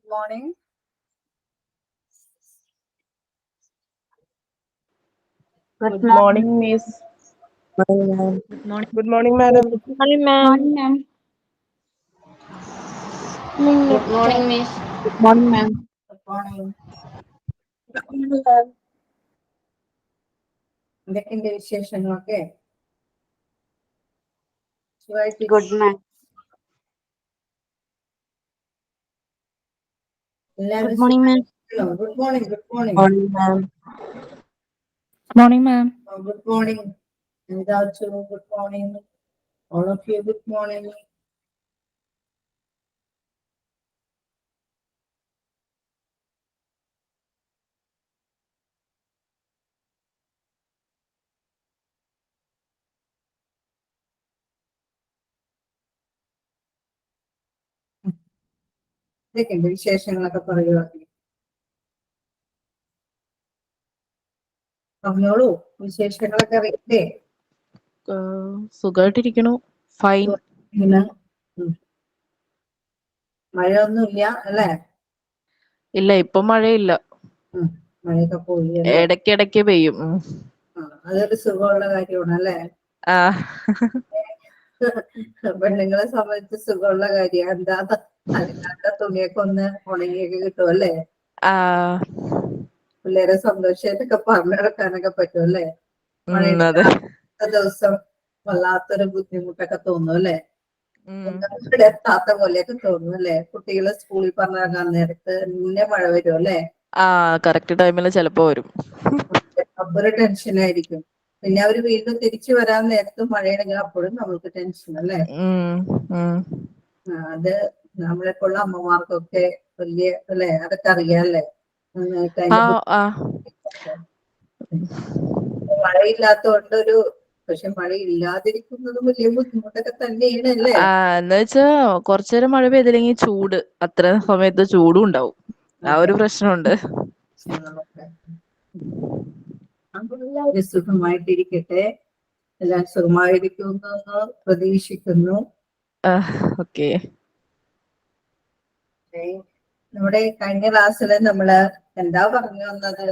morning. Good morning, Miss. Good morning. Good morning, madam. Good morning, ma'am. Morning, ma'am. Good morning, Miss. Good morning, ma'am. Good morning. Good എന്തൊക്കെയുണ്ട് വിശേഷങ്ങളൊക്കെ? സുഖമായിട്ട് Good, ma'am. എല്ലാവരും Good morning, ma'am. Good morning. Good morning. Morning, ma'am. Good morning, ma'am. Good morning. എന്താച്ചു? Good morning. All of you, good morning. എന്തൊക്കെയുണ്ട് വിശേഷങ്ങളൊക്കെ പറയുക. പറഞ്ഞോളൂ, വിശേഷങ്ങളൊക്കെ അറിയില്ലേ? സുഖമായിട്ടിരിക്കണു. ഫൈൻ. ഇങ്ങനെ മഴയൊന്നുമില്ല അല്ലേ? ഇല്ല, ഇപ്പൊ മഴയില്ല. മഴയൊക്കെ പോയി അല്ലേ? ഇടയ്ക്കിടയ്ക്ക് പെയ്യും. അതൊരു സുഖമുള്ള കാര്യമാണ് അല്ലേ? ആ. പെണ്ണുങ്ങളെ സംബന്ധിച്ച് സുഖമുള്ള കാര്യം എന്താ? അതിനകത്ത തുണിയൊക്കെ ഒന്ന് ഉണങ്ങിയൊക്കെ കിട്ടും അല്ലേ? ആ. പിള്ളേരെ സന്തോഷമായിട്ടൊക്കെ പറഞ്ഞു നടക്കാനൊക്കെ പറ്റും അല്ലേ? അതെ. ദിവസം വല്ലാത്തൊരു ബുദ്ധിമുട്ടൊക്കെ തോന്നും അല്ലേ? എത്താത്ത പോലെയൊക്കെ തോന്നും അല്ലേ? കുട്ടികളെ സ്കൂളിൽ പറഞ്ഞിറങ്ങാൻ നേരത്ത് പിന്നെ മഴ വരും അല്ലേ? ആ, കറക്റ്റ് ടൈമിൽ ചിലപ്പോ വരും. അപ്പൊ ഒരു ടെൻഷനായിരിക്കും. പിന്നെ അവര് വീണ്ടും തിരിച്ചു വരാൻ നേരത്ത് മഴയാണെങ്കിൽ അപ്പോഴും നമ്മൾക്ക് ടെൻഷൻ അല്ലേ? അത് നമ്മളെപ്പോലുള്ള അമ്മമാർക്കൊക്കെ വലിയ അല്ലേ? അതൊക്കെ അറിയാല്ലേ? മഴയില്ലാത്തോണ്ടൊരു പക്ഷെ മഴ ഇല്ലാതിരിക്കുന്നതും വലിയ ബുദ്ധിമുട്ടൊക്കെ തന്നെയാണ് അല്ലേ? എന്ന് വെച്ചാ കുറച്ചേരം മഴ പെയ്തില്ലെങ്കിൽ ചൂട്, അത്ര സമയത്ത് ചൂടും ഉണ്ടാവും. ആ ഒരു പ്രശ്നമുണ്ട്. എല്ലാവരും സുഖമായിട്ടിരിക്കട്ടെ. എല്ലാം സുഖമായിരിക്കുന്നു പ്രതീക്ഷിക്കുന്നു. ഓക്കെ. നമ്മുടെ കഴിഞ്ഞ ക്ലാസ്സില് നമ്മള് എന്താ പറഞ്ഞു വന്നത്?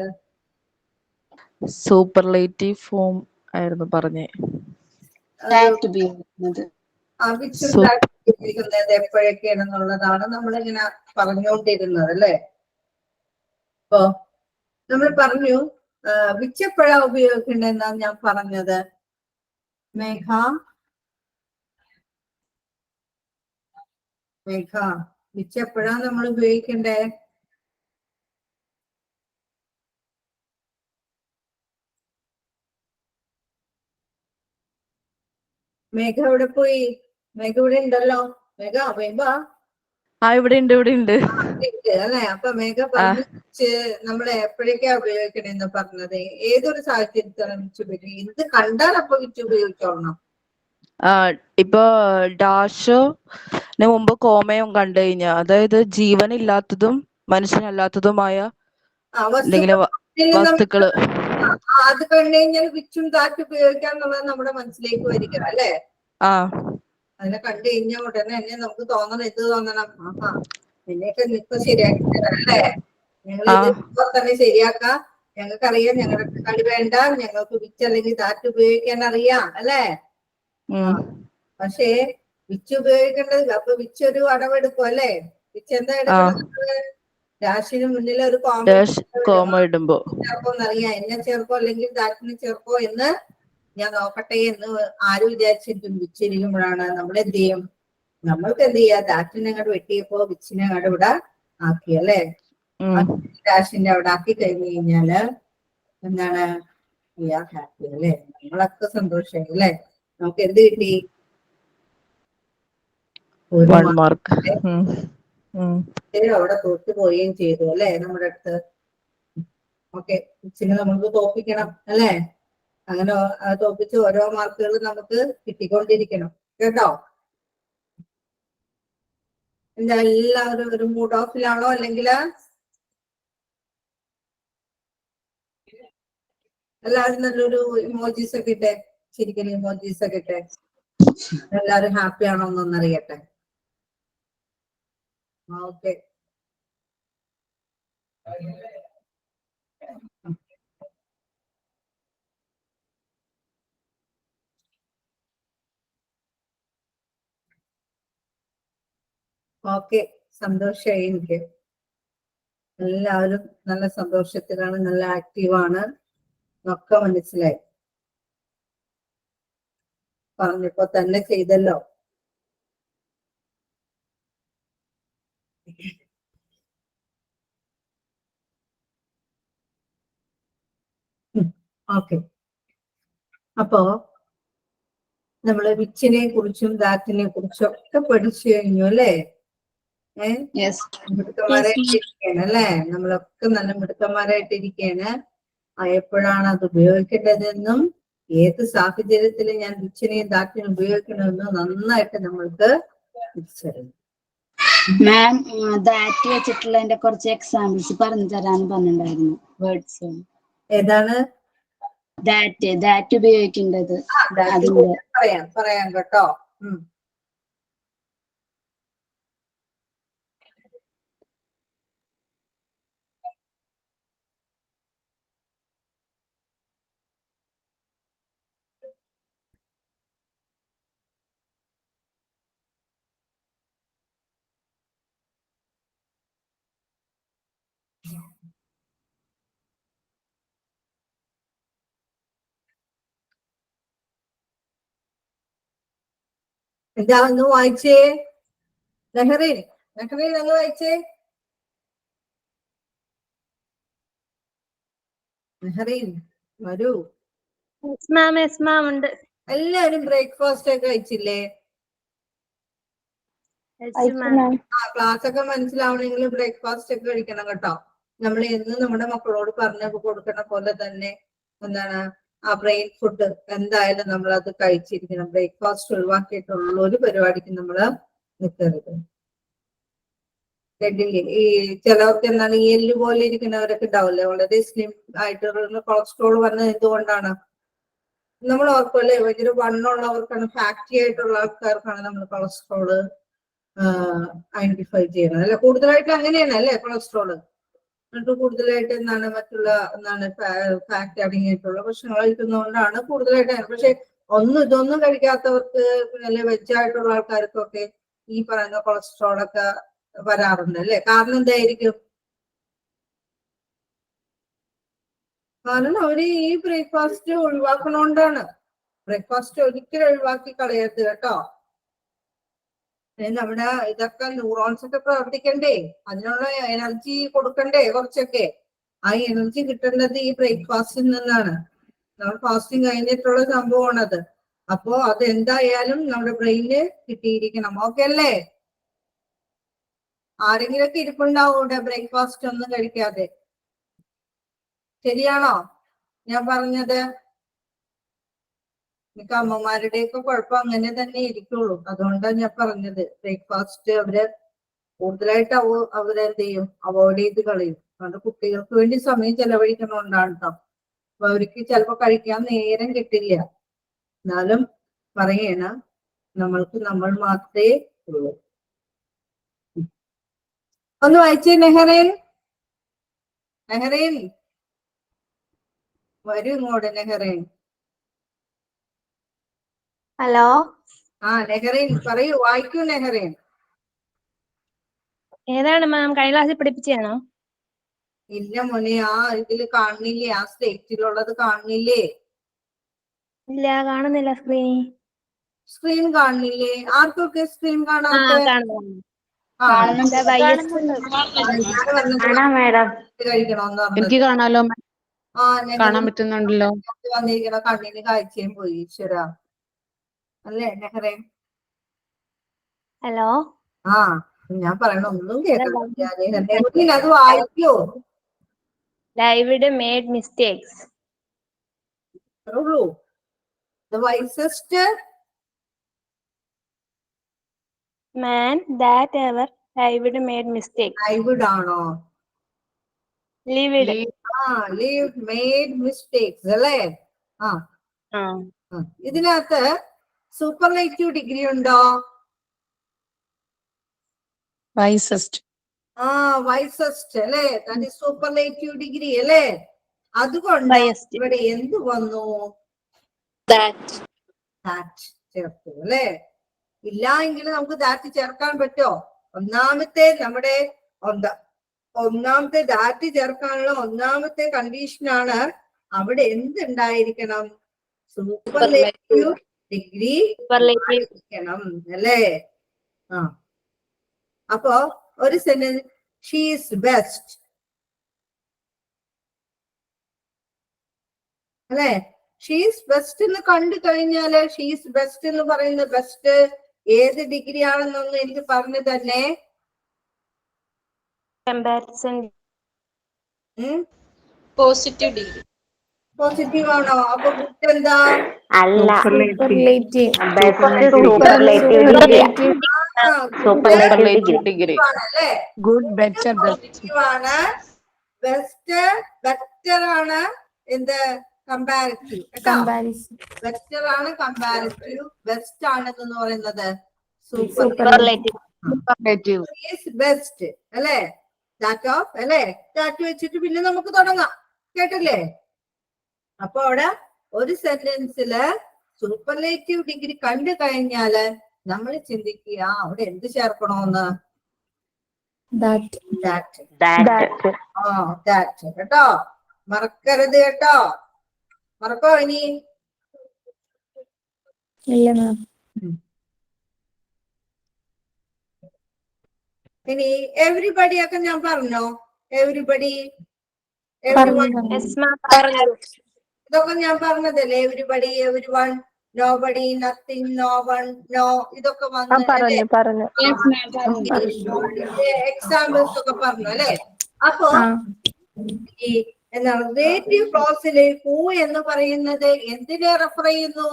സൂപ്പർലേറ്റീവ് ഫോം ആയിരുന്നു പറഞ്ഞേ. ഉപയോഗിക്കുന്നത് എപ്പോഴൊക്കെയാണെന്നുള്ളതാണ് നമ്മളിങ്ങനെ പറഞ്ഞുകൊണ്ടിരുന്നത് അല്ലേ? അപ്പൊ നമ്മൾ പറഞ്ഞു വിച്ച് എപ്പോഴാ ഉപയോഗിക്കേണ്ടതെന്നാണ് ഞാൻ പറഞ്ഞത്. മേഘ വിച്ച് എപ്പോഴാ നമ്മൾ ഉപയോഗിക്കണ്ടേ? മേഘ എവിടെ പോയി? മേഘ ഇവിടെ ഉണ്ടല്ലോ. മേഘ ഇവിടെ ഉണ്ട്. അല്ലെ? അപ്പൊ മേഘ പറഞ്ഞു നമ്മള് എപ്പോഴേക്കാ ഉപയോഗിക്കണേന്ന് പറഞ്ഞത്. ഏതൊരു സാഹചര്യത്തിലാണ് വിച്ച് ഉപയോഗിക്കുന്നത്? എന്ത് കണ്ടാൽ അപ്പൊ വിച്ച് ഉപയോഗിച്ചോളണം. ഇപ്പൊ ഡാഷോ മുമ്പ് കോമയും കണ്ടു കഴിഞ്ഞാ, അതായത് ജീവനില്ലാത്തതും മനുഷ്യനല്ലാത്തതുമായ വസ്തുക്കള് അത് കണ്ടു കഴിഞ്ഞാൽ വിച്ചും ദാറ്റ് ഉപയോഗിക്കാന്നുള്ളത് നമ്മുടെ മനസ്സിലേക്ക് വരിക അല്ലെ? അതിനെ കണ്ടു കഴിഞ്ഞ ഉടനെ തന്നെ നമുക്ക് തോന്നണം, എന്ത് തോന്നണം? ആഹാ, നിന്നെയൊക്കെ ഇപ്പൊ ശരിയാക്കി തരാം അല്ലേ? ഞങ്ങൾ ഇത് ഇപ്പൊ തന്നെ ശരിയാക്കാം. ഞങ്ങൾക്കറിയാം ഞങ്ങളുടെ കളി വേണ്ട, ഞങ്ങൾക്ക് വിച്ച് അല്ലെങ്കിൽ ദാറ്റ് ഉപയോഗിക്കാൻ അറിയാം അല്ലേ? പക്ഷേ വിച്ച് ഉപയോഗിക്കേണ്ടത് അപ്പൊ വിച്ച് ഒരു അടവെടുക്കും അല്ലേ? വിച്ച് എന്താ എടുക്കുന്നത്? ഡാഷിന് മുന്നിൽ ഒരു കോമ ഇടുമ്പോ ചേർക്കോന്നറിയാം. എന്നെ ചേർക്കോ അല്ലെങ്കിൽ ദാറ്റിനെ ചേർക്കോ എന്ന് ഞാൻ നോക്കട്ടെ എന്ന് ആര് വിചാരിച്ചിരിക്കും? വിച്ചിരിക്കുമ്പോഴാണ് നമ്മൾ എന്ത് ചെയ്യും? നമ്മൾക്ക് എന്ത് ചെയ്യാ? ദാറ്റിനെ അങ്ങോട്ട് വെട്ടിയപ്പോ വിച്ചിനെ അങ്ങോട്ട് ഇവിടെ ആക്കി അല്ലേ? ഡാഷിന്റെ അവിടെ ആക്കി കഴിഞ്ഞു കഴിഞ്ഞാല് എന്താണ്? ഹാപ്പി അല്ലേ? നമ്മളൊക്കെ സന്തോഷമായി അല്ലേ? നമുക്ക് എന്ത് കിട്ടി? ഒരു മാർക്ക്. അവിടെ തോറ്റു പോവുകയും ചെയ്തു അല്ലെ? നമ്മുടെ അടുത്ത് ഓക്കെ, വിച്ചിനെ നമുക്ക് തോപ്പിക്കണം അല്ലേ? അങ്ങനെ തോപ്പിച്ച് ഓരോ മാർക്കുകൾ നമുക്ക് കിട്ടിക്കൊണ്ടിരിക്കണം കേട്ടോ. എന്താ എല്ലാവരും ഒരു മൂഡ് ഓഫിലാണോ? അല്ലെങ്കിൽ എല്ലാവരും നല്ലൊരു ഇമോജീസ് ഒക്കെ ഇട്ടെ, ശരിക്കും ഇമോജീസ് ഒക്കെ ഇട്ടെ. എല്ലാവരും ഹാപ്പി ആണോ എന്നൊന്നറിയട്ടെ. ഓക്കെ, ഓക്കെ, സന്തോഷായി എനിക്ക്. എല്ലാവരും നല്ല സന്തോഷത്തിലാണ്, നല്ല ആക്റ്റീവാണ് ഒക്കെ മനസ്സിലായി. പറഞ്ഞപ്പോ തന്നെ ചെയ്തല്ലോ. ഓക്കെ, അപ്പോ നമ്മള് വിച്ചിനെ കുറിച്ചും ദാറ്റിനെ കുറിച്ചും ഒക്കെ പഠിച്ചു കഴിഞ്ഞു അല്ലേ? Yes. മിടുക്കന്മാരായിട്ടിരിക്കുകയാണ് അല്ലേ? നമ്മളൊക്കെ നല്ല മിടുക്കന്മാരായിട്ടിരിക്കുകയാണ്. എപ്പോഴാണ് അത് ഉപയോഗിക്കേണ്ടതെന്നും ഏത് സാഹചര്യത്തിൽ ഞാൻ വിച്ചിനെയും ദാറ്റിനെയും ഉപയോഗിക്കണമെന്നും നന്നായിട്ട് നമ്മൾക്ക് തിരിച്ചറിയും. മാം, ദാറ്റ് വെച്ചിട്ടുള്ള കുറച്ച് എക്സാമ്പിൾസ് പറഞ്ഞു തരാൻ പറഞ്ഞിട്ടുണ്ടായിരുന്നു. വേർഡ്സ് ഏതാണ് ദാറ്റ് ഉപയോഗിക്കേണ്ടത്? അതിന്റെ പറയാം കേട്ടോ. എന്താ ഒന്ന് വായിച്ചേ നെഹ്റീൻ ഒന്ന് വായിച്ചേ. നെഹ്റീൻ വരൂ. ഉണ്ട്. എല്ലാവരും ബ്രേക്ക്ഫാസ്റ്റ് ഒക്കെ കഴിച്ചില്ലേ? ക്ലാസ് ഒക്കെ മനസ്സിലാവണമെങ്കിൽ ബ്രേക്ക്ഫാസ്റ്റ് ഒക്കെ കഴിക്കണം കേട്ടോ. നമ്മൾ എന്നും നമ്മുടെ മക്കളോട് പറഞ്ഞു കൊടുക്കണ പോലെ തന്നെ എന്താണ് ആ ബ്രെയിൻ ഫുഡ് എന്തായാലും നമ്മൾ അത് കഴിച്ചിരിക്കണം. ബ്രേക്ക്ഫാസ്റ്റ് ഒഴിവാക്കിയിട്ടുള്ള ഒരു പരിപാടിക്ക് നമ്മൾ നിൽക്കരുത്. ഈ ചിലവർക്ക് എന്താണ് ഈ എല്ല് പോലെ ഇരിക്കുന്നവരൊക്കെ ഉണ്ടാവില്ലേ, വളരെ സ്ലിം ആയിട്ടുള്ള കൊളസ്ട്രോൾ വന്നത് എന്തുകൊണ്ടാണ്? നമ്മൾ ഓർക്കുമല്ലേ, ഭയങ്കര വണ്ണമുള്ളവർക്കാണ്, ഫാക്ടി ആയിട്ടുള്ള ആൾക്കാർക്കാണ് നമ്മൾ കൊളസ്ട്രോള് ഐഡന്റിഫൈ ചെയ്യണത് അല്ലെ? കൂടുതലായിട്ട് അങ്ങനെയാണ് അല്ലെ കൊളസ്ട്രോള്. എന്നിട്ട് കൂടുതലായിട്ട് എന്താണ് മറ്റുള്ള ഫാക്ട് അടങ്ങിയിട്ടുള്ള ഭക്ഷണങ്ങൾ കഴിക്കുന്നതുകൊണ്ടാണ് കൂടുതലായിട്ട്. പക്ഷെ ഇതൊന്നും കഴിക്കാത്തവർക്ക് അല്ലെ വെജായിട്ടുള്ള ആൾക്കാർക്കൊക്കെ ഈ പറയുന്ന കൊളസ്ട്രോളൊക്കെ വരാറുണ്ട് അല്ലെ? കാരണം എന്തായിരിക്കും? കാരണം അവര് ഈ ബ്രേക്ക്ഫാസ്റ്റ് ഒഴിവാക്കണോണ്ടാണ്. ബ്രേക്ക്ഫാസ്റ്റ് ഒരിക്കലും ഒഴിവാക്കി കളയരുത് കേട്ടോ. നമ്മുടെ ഇതൊക്കെ ന്യൂറോൺസ് ഒക്കെ പ്രവർത്തിക്കണ്ടേ, അതിനുള്ള എനർജി കൊടുക്കണ്ടേ കുറച്ചൊക്കെ. ആ എനർജി കിട്ടേണ്ടത് ഈ ബ്രേക്ക്ഫാസ്റ്റിൽ നിന്നാണ്. നമ്മൾ ഫാസ്റ്റിംഗ് കഴിഞ്ഞിട്ടുള്ള സംഭവമാണത്. അപ്പോ അത് എന്തായാലും നമ്മുടെ ബ്രെയിനില് കിട്ടിയിരിക്കണം. ഓക്കെ അല്ലേ? ആരെങ്കിലൊക്കെ ഇരിപ്പുണ്ടാവും ഇവിടെ ബ്രേക്ക്ഫാസ്റ്റ് ഒന്നും കഴിക്കാതെ. ശരിയാണോ ഞാൻ പറഞ്ഞത്? എനിക്ക് അമ്മമാരുടെയൊക്കെ കുഴപ്പം അങ്ങനെ തന്നെ ഇരിക്കുള്ളൂ. അതുകൊണ്ടാണ് ഞാൻ പറഞ്ഞത് ബ്രേക്ക്ഫാസ്റ്റ് അവര് കൂടുതലായിട്ട് അവരെന്ത് ചെയ്യും, അവോയ്ഡ് ചെയ്ത് കളയും. അതുകൊണ്ട് കുട്ടികൾക്ക് വേണ്ടി സമയം ചെലവഴിക്കണോണ്ടാണ് കേട്ടോ. അപ്പൊ അവർക്ക് ചിലപ്പോ കഴിക്കാൻ നേരം കിട്ടില്ല. എന്നാലും പറയണ നമ്മൾ മാത്രമേ ഉള്ളൂ. ഒന്ന് വായിച്ചേ നെഹ്റീൻ വരൂ ഇങ്ങോട്ട് നെഹ്റീൻ. ഹലോ. നെഹ്റീൻ പറയൂ, വായിക്കൂ നെഹ്റീൻ. ഏതാണ് മാം? കഴിഞ്ഞ ക്ലാസ്സിൽ പഠിപ്പിച്ചാണോ? ഇല്ല മോനെ, ആ ഇതില് കാണുന്നില്ലേ? ആ സ്റ്റേറ്റിലുള്ളത് കാണുന്നില്ലേ? ഇല്ല, കാണുന്നില്ല സ്ക്രീൻ കാണുന്നില്ലേ? ആർക്കൊക്കെ സ്ക്രീൻ കാണാത്ത? കഴിക്കണോന്ന് എനിക്ക് കാണാലോ, കാണാൻ പറഞ്ഞത് പറ്റുന്നുണ്ടല്ലോ. വന്നിരിക്കണ കണ്ണിന് കാഴ്ചയും പോയി. ഈശ്വര അല്ലേ നെഹ്റേ? ഹലോ. ഞാൻ പറയണ ഒന്നും കേൾക്കണം. അത് വായിക്കോ? David made mistakes. The wisest man that ever David made mistakes. David ആണോ? Lived. Lived made mistakes അല്ലേ? ഇതിനകത്ത് സൂപ്പർലേറ്റീവ് ഡിഗ്രി ഉണ്ടോ? വൈസസ്റ്റ്. വൈസസ്റ്റ് അല്ലെ, ദാറ്റ് ഈസ് സൂപ്പർലേറ്റീവ് ഡിഗ്രി അല്ലെ. അതുകൊണ്ട് Biased. ഇവിടെ എന്ത് വന്നു? ദാറ്റ് ദാറ്റ് ചേർത്തു അല്ലെ. ഇല്ല എങ്കിൽ നമുക്ക് ദാറ്റ് ചേർക്കാൻ പറ്റോ? ഒന്നാമത്തെ നമ്മുടെ ഒന്നാമത്തെ ദാറ്റ് ചേർക്കാനുള്ള ഒന്നാമത്തെ കണ്ടീഷനാണ് അവിടെ എന്തുണ്ടായിരിക്കണം? Superlative degree Superlative. അല്ലേ. അപ്പോ ഒരു സെന്റൻസ് ഷീ ഈസ് ബെസ്റ്റ് അല്ലെ. ഷീസ് ബെസ്റ്റ് എന്ന് കണ്ടു കഴിഞ്ഞാല് ഷീസ് ബെസ്റ്റ് എന്ന് പറയുന്ന ബെസ്റ്റ് ഏത് ഡിഗ്രി ആണെന്നൊന്ന് എനിക്ക് പറഞ്ഞു തന്നെ. Comparison. Positive degree. പോസിറ്റീവ് ആണോ? അപ്പൊ ബുക്ക് എന്താ? അല്ല, സൂപ്പർലേറ്റീവ് സൂപ്പർലേറ്റീവ് ഡിഗ്രി. ആണല്ലേ. ഗുഡ്, ബെറ്റർ, പോസിറ്റീവ് ആണ്. ബെസ്റ്റ് ബെറ്റർ ആണ്. എന്ത്? കമ്പാരിറ്റീവ് കേട്ടോ. ബെറ്റർ ആണ്, കമ്പാരിറ്റീവ്. ബെസ്റ്റ് ആണെന്ന് പറയുന്നത് Superlative. ബെസ്റ്റ് അല്ലെ. ദാറ്റ് ഓഫ് അല്ലെ. ദാറ്റ് വെച്ചിട്ട് പിന്നെ നമുക്ക് തുടങ്ങാം. കേട്ടില്ലേ? അപ്പൊ അവിടെ ഒരു സെന്റൻസില് സൂപ്പർലേറ്റീവ് ഡിഗ്രി കണ്ടു കഴിഞ്ഞാല് നമ്മൾ ചിന്തിക്കുക അവിടെ എന്ത് ചേർക്കണോന്ന്. ദാറ്റ് കേട്ടോ. മറക്കരുത് കേട്ടോ. മറക്കോ ഇനി? ഇനി എവരിബഡി ഒക്കെ ഞാൻ പറഞ്ഞോ? Everybody, Yes, ma'am. ഇതൊക്കെ ഞാൻ പറഞ്ഞതല്ലേ. Everybody, every one, nobody, nothing, no one, no, ഇതൊക്കെ വന്നല്ലേ. എക്സാമ്പിൾസ് ഒക്കെ പറഞ്ഞു അല്ലെ. അപ്പൊ ഈ എന്താണ് റിലേറ്റീവ് ക്ലോസില് ഹൂ എന്ന് പറയുന്നത് എന്തിനെ റെഫർ ചെയ്യുന്നു?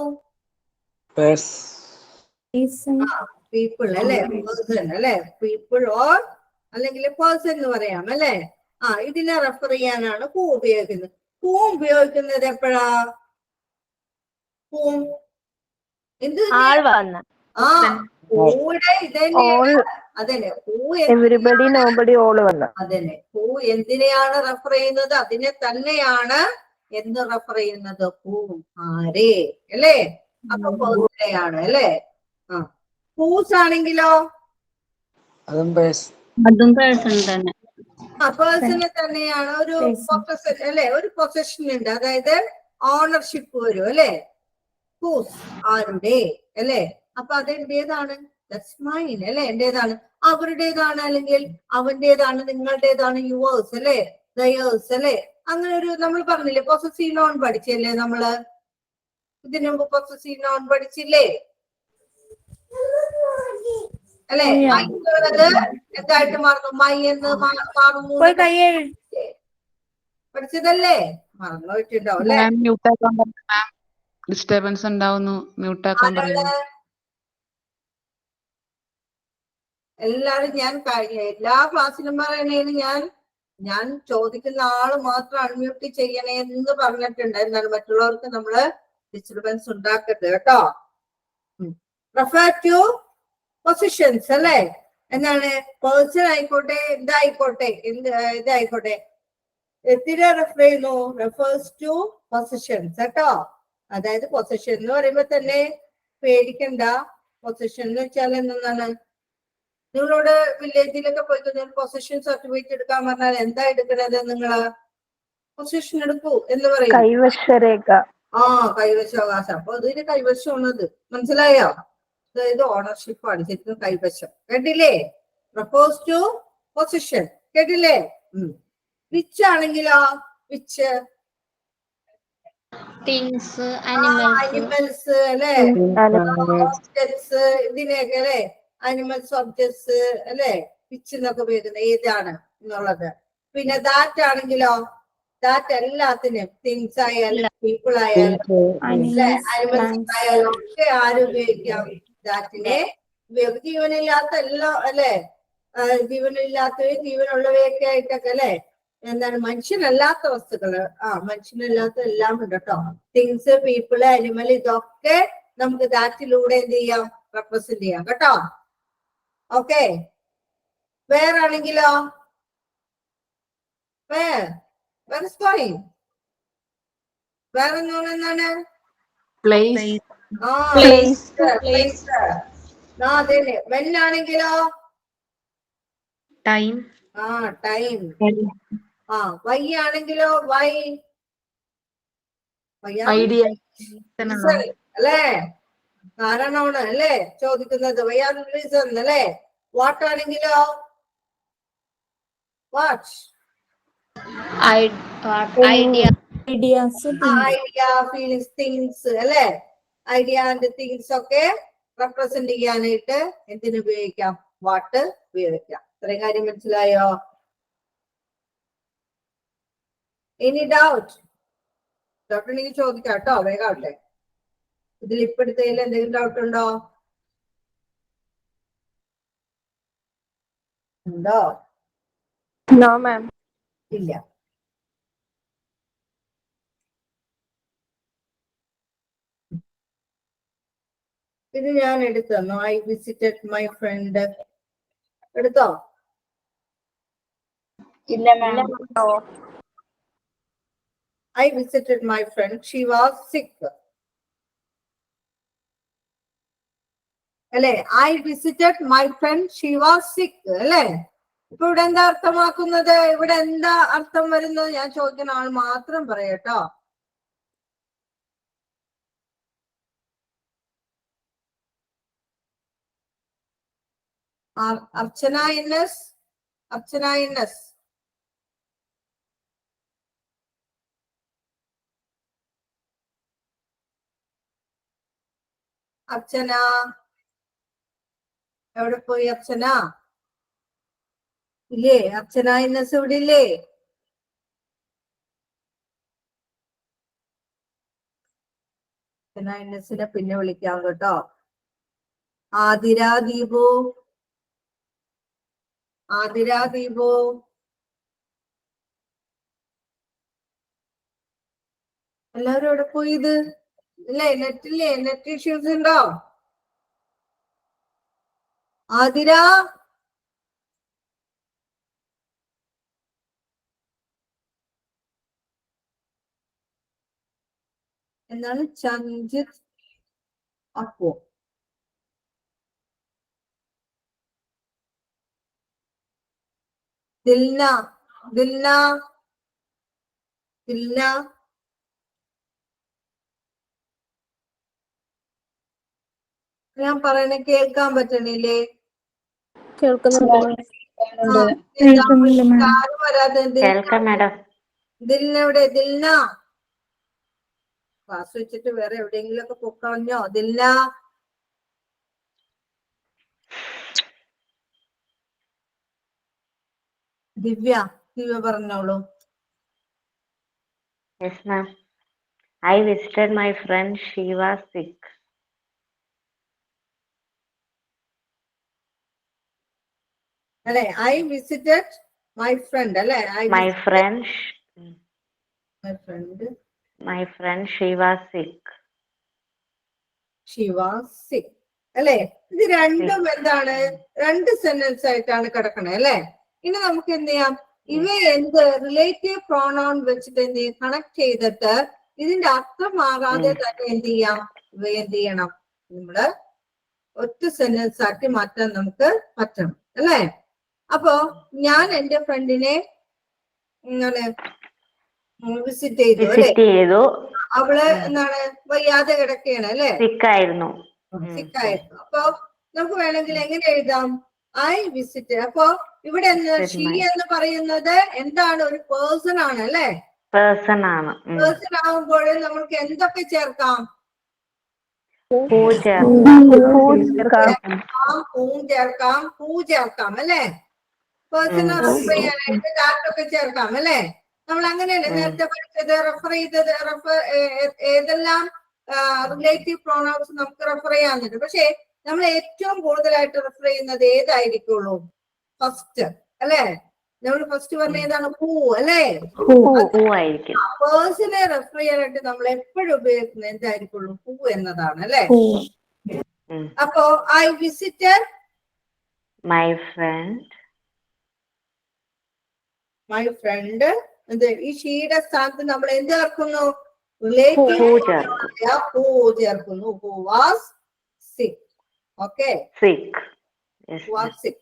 പീപ്പിൾ അല്ലെ, പേഴ്സൺ അല്ലെ. പീപ്പിൾ ഓർ അല്ലെങ്കിൽ പേഴ്സൺ എന്ന് പറയാം അല്ലെ. ഇതിനെ റെഫർ ചെയ്യാനാണ് ഹൂ ഉപയോഗിക്കുന്നത്. ഹൂ ഉപയോഗിക്കുന്നത് എപ്പോഴാ? ഹൂ എന്ത്? ഹൂടെ ഇതന്നെയാണ്. അതന്നെ ഹൂ. എവരിബഡി, നോബഡി, ഓള് വന്ന. അതന്നെ ഹൂ എന്തിനെയാണ് റെഫർ ചെയ്യുന്നത്? അതിനെ തന്നെയാണ് എന്ന് റെഫർ ചെയ്യുന്നത്. ഹൂ ആരെ അല്ലേ. അപ്പൊ പേഴ്സണെയാണ് അല്ലേ. ഹൂസ് ആണെങ്കിലോ അതും പേഴ്സൺ തന്നെ. പേഴ്സണെ തന്നെയാണ്. ഒരു പൊസഷൻ അല്ലെ. ഒരു പൊസഷൻ ഉണ്ട്, അതായത് ഓണർഷിപ്പ് വരും അല്ലെ. ഹൂസ് ആരുടെ അല്ലെ. അപ്പൊ അതെന്റേതാണ്. ദാറ്റ്സ് മൈൻ അല്ലെ. എന്റേതാണ്, അവരുടേതാണ്, അല്ലെങ്കിൽ അവന്റേതാണ്, നിങ്ങളുടേതാണ്. യുവേഴ്സ് അല്ലെ, ദയേഴ്സ് അല്ലെ. അങ്ങനെ ഒരു നമ്മൾ പറഞ്ഞില്ലേ പൊസസീവ് നോൺ പഠിച്ചല്ലേ നമ്മള്. ഇതിനു മുമ്പ് പൊസസീവ് നോൺ പഠിച്ചില്ലേ അല്ലെ. മൈന്നുള്ളത് എന്തായിട്ട് മാറുന്നു? മൈ എന്ന് മാറുന്നു. പഠിച്ചതല്ലേ. മറന്നു പോയിട്ടുണ്ടാവും അല്ലെ. ഡിസ്റ്റർബൻസ് ഉണ്ടാവുന്നു. മ്യൂട്ടാക്കാൻ പറയുന്നു. എല്ലാരും ഞാൻ എല്ലാ ക്ലാസ്സിലും പറയണേന്ന് ഞാൻ ചോദിക്കുന്ന ആള് മാത്രം അൺമ്യൂട്ട് ചെയ്യണേന്ന് പറഞ്ഞിട്ടുണ്ട്. എന്നാൽ മറ്റുള്ളവർക്ക് നമ്മള് ഡിസ്റ്റർബൻസ് ഉണ്ടാക്കരുത് കേട്ടോ. റെഫർ ടു പൊസിഷൻസ് അല്ലെ. എന്താണ്? പേഴ്സൺ ആയിക്കോട്ടെ, ഇതായിക്കോട്ടെ, ഇതായിക്കോട്ടെ, എന്തിനെ റെഫർ ചെയ്യുന്നു? റെഫേഴ്സ് ടു പൊസിഷൻസ് കേട്ടോ. അതായത് പൊസിഷൻ എന്ന് പറയുമ്പോ തന്നെ പേടിക്കണ്ട. പൊസിഷൻ എന്ന് വെച്ചാൽ എന്താണ്? നിങ്ങളോട് വില്ലേജിലൊക്കെ പോയിട്ട് പൊസിഷൻ സർട്ടിഫിക്കറ്റ് എടുക്കാൻ പറഞ്ഞാൽ എന്താ എടുക്കണത്? നിങ്ങള് പൊസിഷൻ എടുക്കൂ എന്ന് പറയും. കൈവശരേഖ. കൈവശാവകാശം. അപ്പൊ ഇതിന് കൈവശമാണത്. മനസ്സിലായോ? അതായത് ഓണർഷിപ്പ് ആണ് ശരിക്കും കൈവശം. കേട്ടില്ലേ? Refers to position. കേട്ടില്ലേ? വിച്ച് ആണെങ്കിലോ? വിച്ച് തിങ്സ്, അനിമൽസ് അല്ലെ, ഒബ്ജക്ട്സ്, ഇതിനെയൊക്കെ അല്ലെ. അനിമൽസ്, ഒബ്ജക്ട്സ് അല്ലെ. വിച്ച് എന്നൊക്കെ ഉപയോഗിക്കുന്നത് ഏതാണ് എന്നുള്ളത്. പിന്നെ ദാറ്റ് ആണെങ്കിലോ? ദാറ്റ് എല്ലാത്തിനും, തിങ്സ് ആയാലും പീപ്പിൾ ആയാലും അനിമൽസ് ആയാലും ഒക്കെ ആരും ഉപയോഗിക്കാം. ദാറ്റിനെ ഉപയോഗിക്കും. ജീവനില്ലാത്ത എല്ലാം അല്ലെ. ജീവനില്ലാത്തവയും ജീവനുള്ളവയൊക്കെ ആയിട്ടൊക്കെ അല്ലെ. എന്താണ്? മനുഷ്യനല്ലാത്ത വസ്തുക്കള്. മനുഷ്യനല്ലാത്ത എല്ലാം ഉണ്ട് കേട്ടോ. തിങ്സ്, പീപ്പിള്, അനിമൽ, ഇതൊക്കെ നമുക്ക് ദാറ്റിലൂടെ എന്ത് ചെയ്യാം? റെപ്രസെന്റ് ചെയ്യാം കേട്ടോ. ഓക്കെ. വേറെ ആണെങ്കിലോ Where is going? Where എന്താണ്? Place. Place. അതല്ലേ. When ആണെങ്കിലോ? Time. Time. Why ആണെങ്കിലോ? Why? Idea. അല്ലേ? കാരണമാണ് അല്ലേ ചോദിക്കുന്നത്. Why are the reason അല്ലേ? What ആണെങ്കിലോ? What? Idea. Idea, feelings, things അല്ലേ? Idea and things ഒക്കെ റെപ്രസെന്റ് ചെയ്യാനായിട്ട് എന്തിനു ഉപയോഗിക്കാം? വാട്ട് ഉപയോഗിക്കാം. ഇത്രയും കാര്യം മനസ്സിലായോ? Any doubt? ഡൗട്ട് ഉണ്ടെങ്കിൽ ചോദിക്കാം കേട്ടോ, വേഗം ആവട്ടെ. ഇതിൽ ഇപ്പൊ എടുത്തതിൽ എന്തെങ്കിലും ഡൗട്ട് ഉണ്ടോ? ഉണ്ടോ? No, ma'am. ഇല്ല. ഇത് ഞാൻ എടുത്തന്നു. I visited my friend. എടുത്തോ? ഇല്ല മാം. I visited my friend. She was sick. അല്ലെ? I visited my friend. She was sick. അല്ലെ? ഇപ്പൊ ഇവിടെ എന്താ അർത്ഥമാക്കുന്നത്? ഇവിടെ എന്താ അർത്ഥം വരുന്നത്? ഞാൻ ചോദിക്കുന്ന ആൾ മാത്രം പറയട്ടോ. അർച്ചന ഇന്നസ്. അർച്ചന ഇന്നസ്. അർച്ചന എവിടെ പോയി? അർച്ചന ഇല്ലേ? അർച്ചന ഇന്നസ് ഇവിടെ ഇല്ലേ? അർച്ചന ഇന്നസിനെ പിന്നെ വിളിക്കാം കേട്ടോ. ആതിര ദീപു. ആതിര ദീപു. എല്ലാവരും എവിടെ പോയി? ഇത് ഇല്ലേ? നെറ്റില്ലേ? നെറ്റ് ഇഷ്യൂസ് ഉണ്ടോ? ആതിര എന്താണ്? ചഞ്ജിത് അപ്പോ. ദിൽന. ദിൽന. ദിൽന. ഞാൻ പറയണ കേൾക്കാൻ പറ്റണില്ലേ? കേൾക്കാം മാഡം. ദിൽന എവിടെ? ദിൽന ക്ലാസ് വെച്ചിട്ട് വേറെ എവിടെയെങ്കിലും ഒക്കെ പൊക്കളഞ്ഞോ? ദിൽന. ദിവ്യ. ദിവ്യ പറഞ്ഞോളൂ. Yes, ma'am. I visited my friend. She was sick. അല്ലെ? I visited my friend. അല്ലെ? My friend. My friend. My friend. She was sick. She was sick. അല്ലെ? ഇത് രണ്ടും എന്താണ്? രണ്ട് സെന്റൻസ് ആയിട്ടാണ് കിടക്കണേ അല്ലെ? ഇനി നമുക്ക് എന്ത് ചെയ്യാം? ഇവയെ എന്ത് റിലേറ്റീവ് പ്രോണൗൺ വെച്ചിട്ട് എന്ത് ചെയ്യും? കണക്ട് ചെയ്തിട്ട് ഇതിന്റെ അർത്ഥമാകാതെ തന്നെ എന്ത് ചെയ്യാം? ഇവയെ എന്ത് ചെയ്യണം? നമ്മള് ഒറ്റ സെന്റൻസ് ആക്കി മാറ്റാൻ നമുക്ക് പറ്റണം അല്ലെ? അപ്പോ ഞാൻ എന്റെ ഫ്രണ്ടിനെ ഇങ്ങനെ വിസിറ്റ് ചെയ്തു അല്ലെ? അവള് എന്താണ്? വയ്യാതെ കിടക്കുകയാണ് അല്ലെ? സിക്കായിരുന്നു. സിക്കായിരുന്നു. അപ്പൊ നമുക്ക് വേണമെങ്കിൽ എങ്ങനെ എഴുതാം? I visit. അപ്പൊ ഇവിടെ ഷീ എന്ന് പറയുന്നത് എന്താണ്? ഒരു പേഴ്സൺ ആണ് അല്ലെ? പേഴ്സൺ ആണ്. പേഴ്സൺ ആകുമ്പോൾ നമുക്ക് എന്തൊക്കെ ചേർക്കാം? ഹൂ ചേർക്കാം അല്ലെ? പേഴ്സണെ റെഫർ ചെയ്യാനായിട്ട് ദാറ്റൊക്കെ ചേർക്കാം അല്ലെ? നമ്മൾ അങ്ങനെയല്ലേ നേരത്തെ പഠിച്ചത്? റെഫർ ചെയ്തത് ഏതെല്ലാം റിലേറ്റീവ് പ്രോണൗൺസ് നമുക്ക് റെഫർ ചെയ്യാറുണ്ട്. പക്ഷെ നമ്മൾ ഏറ്റവും കൂടുതലായിട്ട് റെഫർ ചെയ്യുന്നത് ഏതായിരിക്കുള്ളൂ? ഫസ്റ്റ് അല്ലെ? നമ്മൾ ഫസ്റ്റ് പറഞ്ഞ ഏതാണ്? ഹൂ അല്ലെ? പേഴ്സണെ റെഫർ ചെയ്യാനായിട്ട് നമ്മൾ എപ്പോഴും ഉപയോഗിക്കുന്നത് എന്തായിരിക്കുള്ളൂ? ഹൂ എന്നതാണ് അല്ലെ? അപ്പോ I visited my friend. My front എന്ത് ഈ ഷീയുടെ സ്ഥാനത്ത് നമ്മൾ എന്ത് ചേർക്കുന്നു? റിലേറ്റീവ് Who ചേർക്കും. ഹൂ ചേർക്കുന്നു. ഹു വാസ് സിക്ക്. Okay, Sick. Yes, ma'am. Was സിക്ക്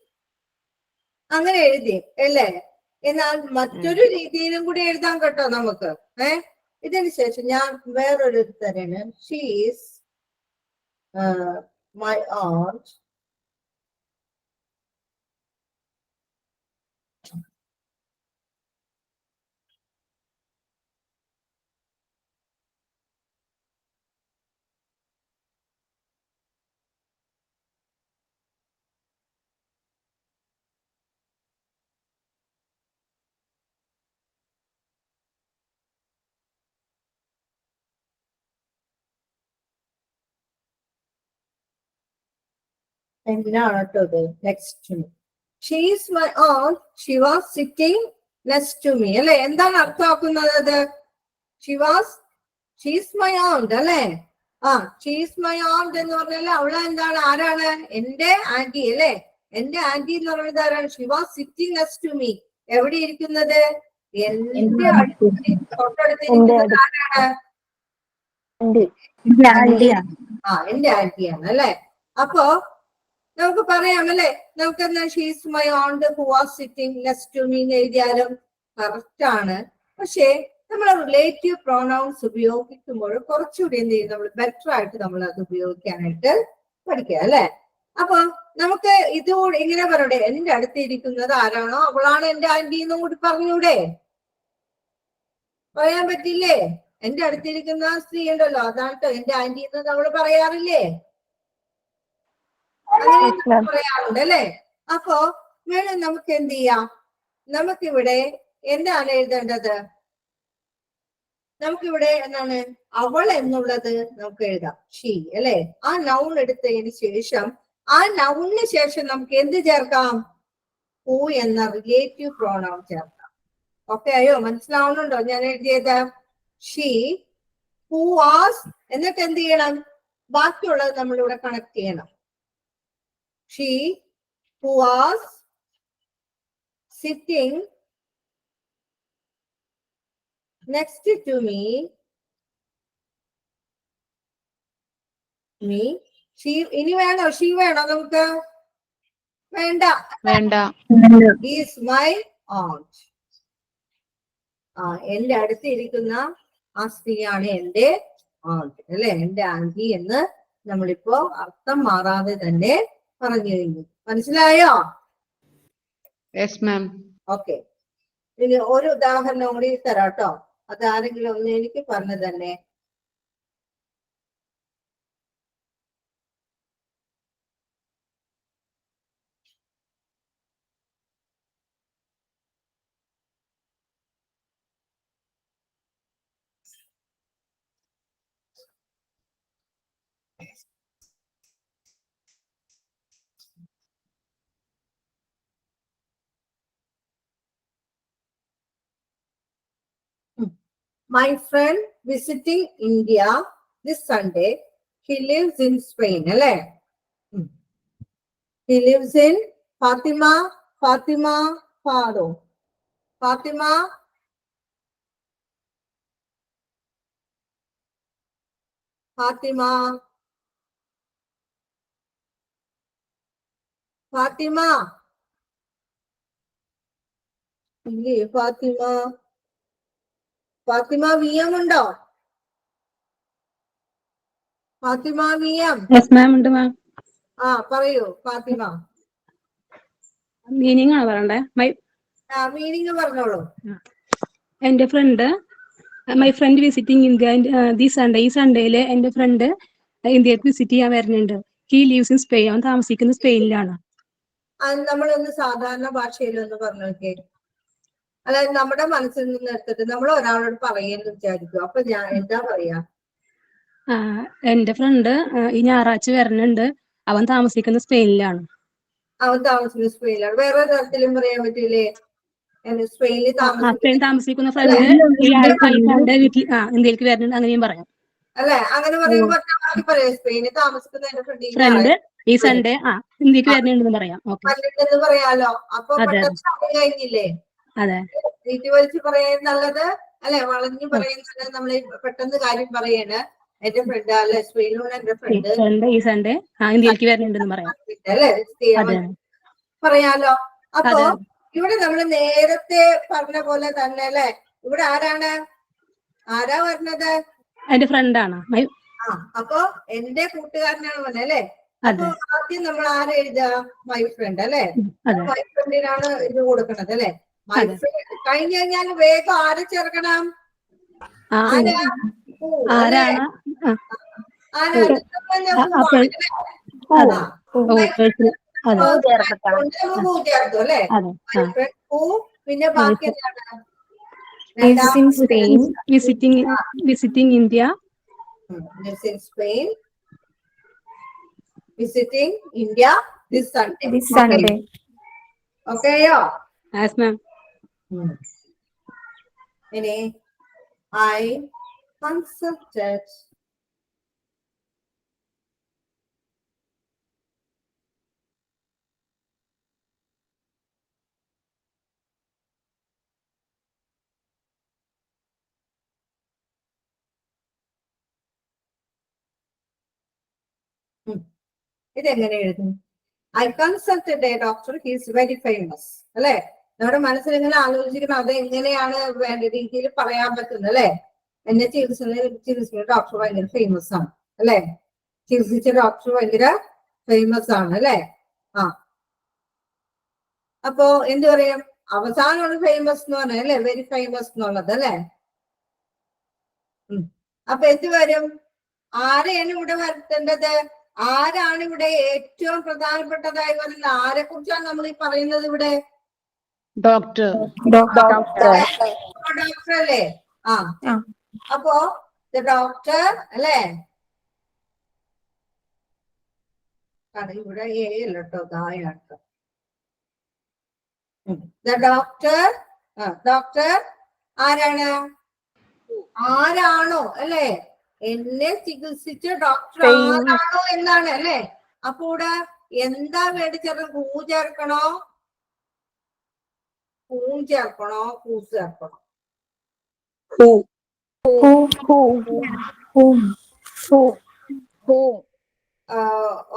അങ്ങനെ എഴുതി അല്ലേ? എന്നാൽ മറ്റൊരു രീതിയിലും കൂടി എഴുതാൻ കേട്ടോ നമുക്ക്. ഇതിന് ശേഷം ഞാൻ വേറൊരു തരാണ്. She's my aunt. എന്തിനാണ് കേട്ടോ ഇത്? Next she's my aunt. She was sitting next to me അല്ലെ? എന്താണ് അർത്ഥമാക്കുന്നത് അത്? ഷീസ് മൈ aunt അല്ലെ? ഷീസ് മൈ aunt എന്ന് പറഞ്ഞാൽ അവളെ എന്താണ്? ആരാണ്? എന്റെ ആന്റി അല്ലെ? എന്റെ ആന്റി എന്ന് പറയുന്നത് ആരാണ്? She was sitting next to me. എവിടെ ഇരിക്കുന്നത്? എന്റെ തൊട്ടടുത്തിരിക്കുന്നത് ആരാണ്? എന്റെ ആന്റിയാണ് അല്ലെ? അപ്പോ നമുക്ക് പറയാം അല്ലെ? നമുക്ക് എന്താ she's my aunt who was sitting next to me എന്ന് എഴുതിയാലും കറക്റ്റ് ആണ്. പക്ഷേ നമ്മൾ റിലേറ്റീവ് പ്രോണൗൺസ് ഉപയോഗിക്കുമ്പോൾ കുറച്ചുകൂടി എന്ത് ചെയ്യും? നമ്മൾ ബെറ്റർ ആയിട്ട് നമ്മൾ അത് ഉപയോഗിക്കാനായിട്ട് പഠിക്കുക അല്ലെ? അപ്പൊ നമുക്ക് ഇതുകൂടി ഇങ്ങനെ പറയണ്ടേ? എന്റെ അടുത്ത് ഇരിക്കുന്നത് ആരാണോ അവളാണ് എന്റെ ആന്റി എന്നും കൂടി പറഞ്ഞൂടെ? പറയാൻ പറ്റില്ലേ? എന്റെ അടുത്തിരിക്കുന്ന സ്ത്രീ ഉണ്ടല്ലോ, അതാണ് എന്റെ ആന്റി എന്ന് നമ്മൾ പറയാറില്ലേ? അങ്ങനെ പറയാറുണ്ട് അല്ലെ? അപ്പോ വേണം നമുക്ക് എന്ത് ചെയ്യാം? നമുക്കിവിടെ എന്താണ് എഴുതേണ്ടത്? നമുക്കിവിടെ എന്താണ്? അവൾ എന്നുള്ളത് നമുക്ക് എഴുതാം. ഷീ അല്ലെ? ആ നൗൺ എടുത്തതിന് ശേഷം ആ നൗണിന് ശേഷം നമുക്ക് എന്ത് ചേർക്കാം? ഹൂ എന്ന റിലേറ്റീവ് പ്രോണൗൺ ചേർക്കാം. ഓക്കെ ആയോ? മനസ്സിലാവുന്നുണ്ടോ ഞാൻ എഴുതിയത്? ഷീ, ഹൂ വാസ്, എന്നിട്ട് എന്ത് ചെയ്യണം? ബാക്കിയുള്ളത് നമ്മളിവിടെ കണക്ട് ചെയ്യണം. She who was sitting next to me. She, ഇനി വേണോ? ഷീ വേണോ നമുക്ക്? വേണ്ട. Is my aunt. എന്റെ അടുത്ത് ഇരിക്കുന്ന ആ സ്ത്രീയാണ് എന്റെ ആന്റി അല്ലെ? എന്റെ ആന്റി എന്ന് നമ്മളിപ്പോ അർത്ഥം മാറാതെ തന്നെ പറഞ്ഞു കഴിഞ്ഞു. മനസ്സിലായോ? Yes ma'am. ഓക്കെ, ഇനി ഒരു ഉദാഹരണം കൂടി തരാട്ടോ. അത് ആരെങ്കിലും ഒന്ന് എനിക്ക് പറഞ്ഞു തന്നെ. My friend visiting India this Sunday. He lives in Spain അല്ലേ? He lives in Fatima. Fatima ഇല്ലേ? ഫാത്തിമ വിയം ഉണ്ടോ? ഫാത്തിമ വിയം. യെസ് മാം ഉണ്ട് മാം. പറയൂ ഫാത്തിമ. മീനിങ് ആണ് പറയണ്ടേ? മീനിങ് പറഞ്ഞോളൂ. എന്റെ friend, my friend visiting India the Sunday. ഈ സൺഡേയില് എന്റെ ഫ്രണ്ട് ഇന്ത്യക്ക് വിസിറ്റ് ചെയ്യാൻ വരുന്നുണ്ട്. He lives in Spain. അവൻ താമസിക്കുന്നത് സ്പെയിനിലാണ്. നമ്മളൊന്ന് സാധാരണ ഭാഷയിലൊന്ന് പറഞ്ഞു നോക്കേ. അതായത് നമ്മുടെ മനസ്സിൽ നിന്ന് എടുത്തിട്ട് നമ്മൾ ഒരാളോട് പറയുന്നു വിചാരിക്കും. അപ്പൊ ഞാൻ എന്താ പറയാ? എന്റെ ഫ്രണ്ട് ഈ ഞായറാഴ്ച വരുന്നുണ്ട്. അവൻ താമസിക്കുന്നത് സ്പെയിനിലാണ്. വേറെ തരത്തിലും പറയാൻ പറ്റില്ലേ? സ്പെയിനിൽ താമസിക്കുന്ന ഫ്രണ്ട് ഈ ആഴ്ച വീട്ടിൽ ഇന്ത്യയിലേക്ക് വരുന്നുണ്ട്, അങ്ങനെയും പറയാം അല്ലെ? അങ്ങനെ പറയുമ്പോ പറയാം സ്പെയിനിൽ താമസിക്കുന്ന എന്റെ ഫ്രണ്ട് ഈ സൺഡേ ഇന്ത്യക്ക് വരുന്നുണ്ടെന്ന് പറയാം. എന്ന് പറയാലോ. അപ്പൊ പെട്ടെന്ന് കഴിഞ്ഞില്ലേ? അതെ. നീട്ടി വലിച്ച് പറയുന്നുള്ളത് അല്ലെ, വളഞ്ഞു പറയുന്നത്. നമ്മൾ പെട്ടെന്ന് കാര്യം പറയാണ്. എന്റെ ഫ്രണ്ട് അല്ലെ, ശ്രീലൂൺ എന്റെ ഫ്രണ്ട് ഈ സൺഡേ ഇന്ത്യയിലേക്ക് വരുന്നുണ്ടെന്ന് പറയാം. അല്ലെ, അതെ പറയാലോ. അപ്പൊ അതെ. ഇവിടെ നമ്മൾ നേരത്തെ പറഞ്ഞ പോലെ തന്നെ അല്ലെ, ഇവിടെ ആരാ പറഞ്ഞത്? എന്റെ ഫ്രണ്ടാണ്. അപ്പൊ എന്റെ കൂട്ടുകാരനാണ് പറഞ്ഞത് അല്ലെ. അപ്പൊ അതെ ആദ്യം നമ്മൾ ആരെ എഴുതുക? മൈ ഫ്രണ്ട് അല്ലെ. അതെ മൈ ഫ്രണ്ടിനാണ് ഇത് കൊടുക്കണത് അല്ലെ. മൈ അതെ. ഫ്രണ്ട് കഴിഞ്ഞ് കഴിഞ്ഞാൽ വേഗം ആരെ ചേർക്കണം? ആരാ? ആരാണ്? ആരാ? ചേർത്തു അല്ലെ. പിന്നെ ബാക്കി എന്താണ്? Visiting India. Spain visiting India this Sunday. Okay, yo? Yes, ma'am. Ini, I consulted ഇതെങ്ങനെ എഴുതും? I consulted A doctor, he is very famous അല്ലെ. നമ്മുടെ മനസ്സിൽ ഇങ്ങനെ ആലോചിക്കണം അത് എങ്ങനെയാണ് വേണ്ട രീതിയിൽ പറയാൻ പറ്റുന്നത് അല്ലെ. എന്നെ ചികിത്സിച്ച ഡോക്ടർ ഭയങ്കര ഫേമസ് ആണ് അല്ലെ. ചികിത്സിച്ച ഡോക്ടർ ഭയങ്കര ഫേമസ് ആണ് അല്ലെ. അപ്പോ എന്ത് പറയും? അവസാനമാണ് ഫേമസ് എന്ന് പറഞ്ഞത് അല്ലെ, വെരി ഫേമസ് എന്നുള്ളത് അല്ലെ. അപ്പൊ എന്ത് വരും? ആരെയാണ് ഇവിടെ വരുത്തേണ്ടത്? ആരാണ് ഇവിടെ ഏറ്റവും പ്രധാനപ്പെട്ടതായി പറയുന്നത്? ആരെ കുറിച്ചാണ് നമ്മൾ ഈ പറയുന്നത് ഇവിടെ? ഡോക്ടർ. ഡോക്ടർ അല്ലേ. അപ്പോ ഡോക്ടർ അല്ലേ. ഇവിടെ അല്ല കേട്ടോ, ഗായാട്ടോ. ഡോക്ടർ ആരാണ്? ആരാണോ അല്ലെ എന്നെ ചികിത്സിച്ച ഡോക്ടർ ആരാണോ എന്നാണ് അല്ലെ. അപ്പൊ ഇവിടെ എന്താ മേടിച്ചത്? പൂ ചേർക്കണോ? പൂം ചേർക്കണോ? പൂസ് ചേർക്കണോ?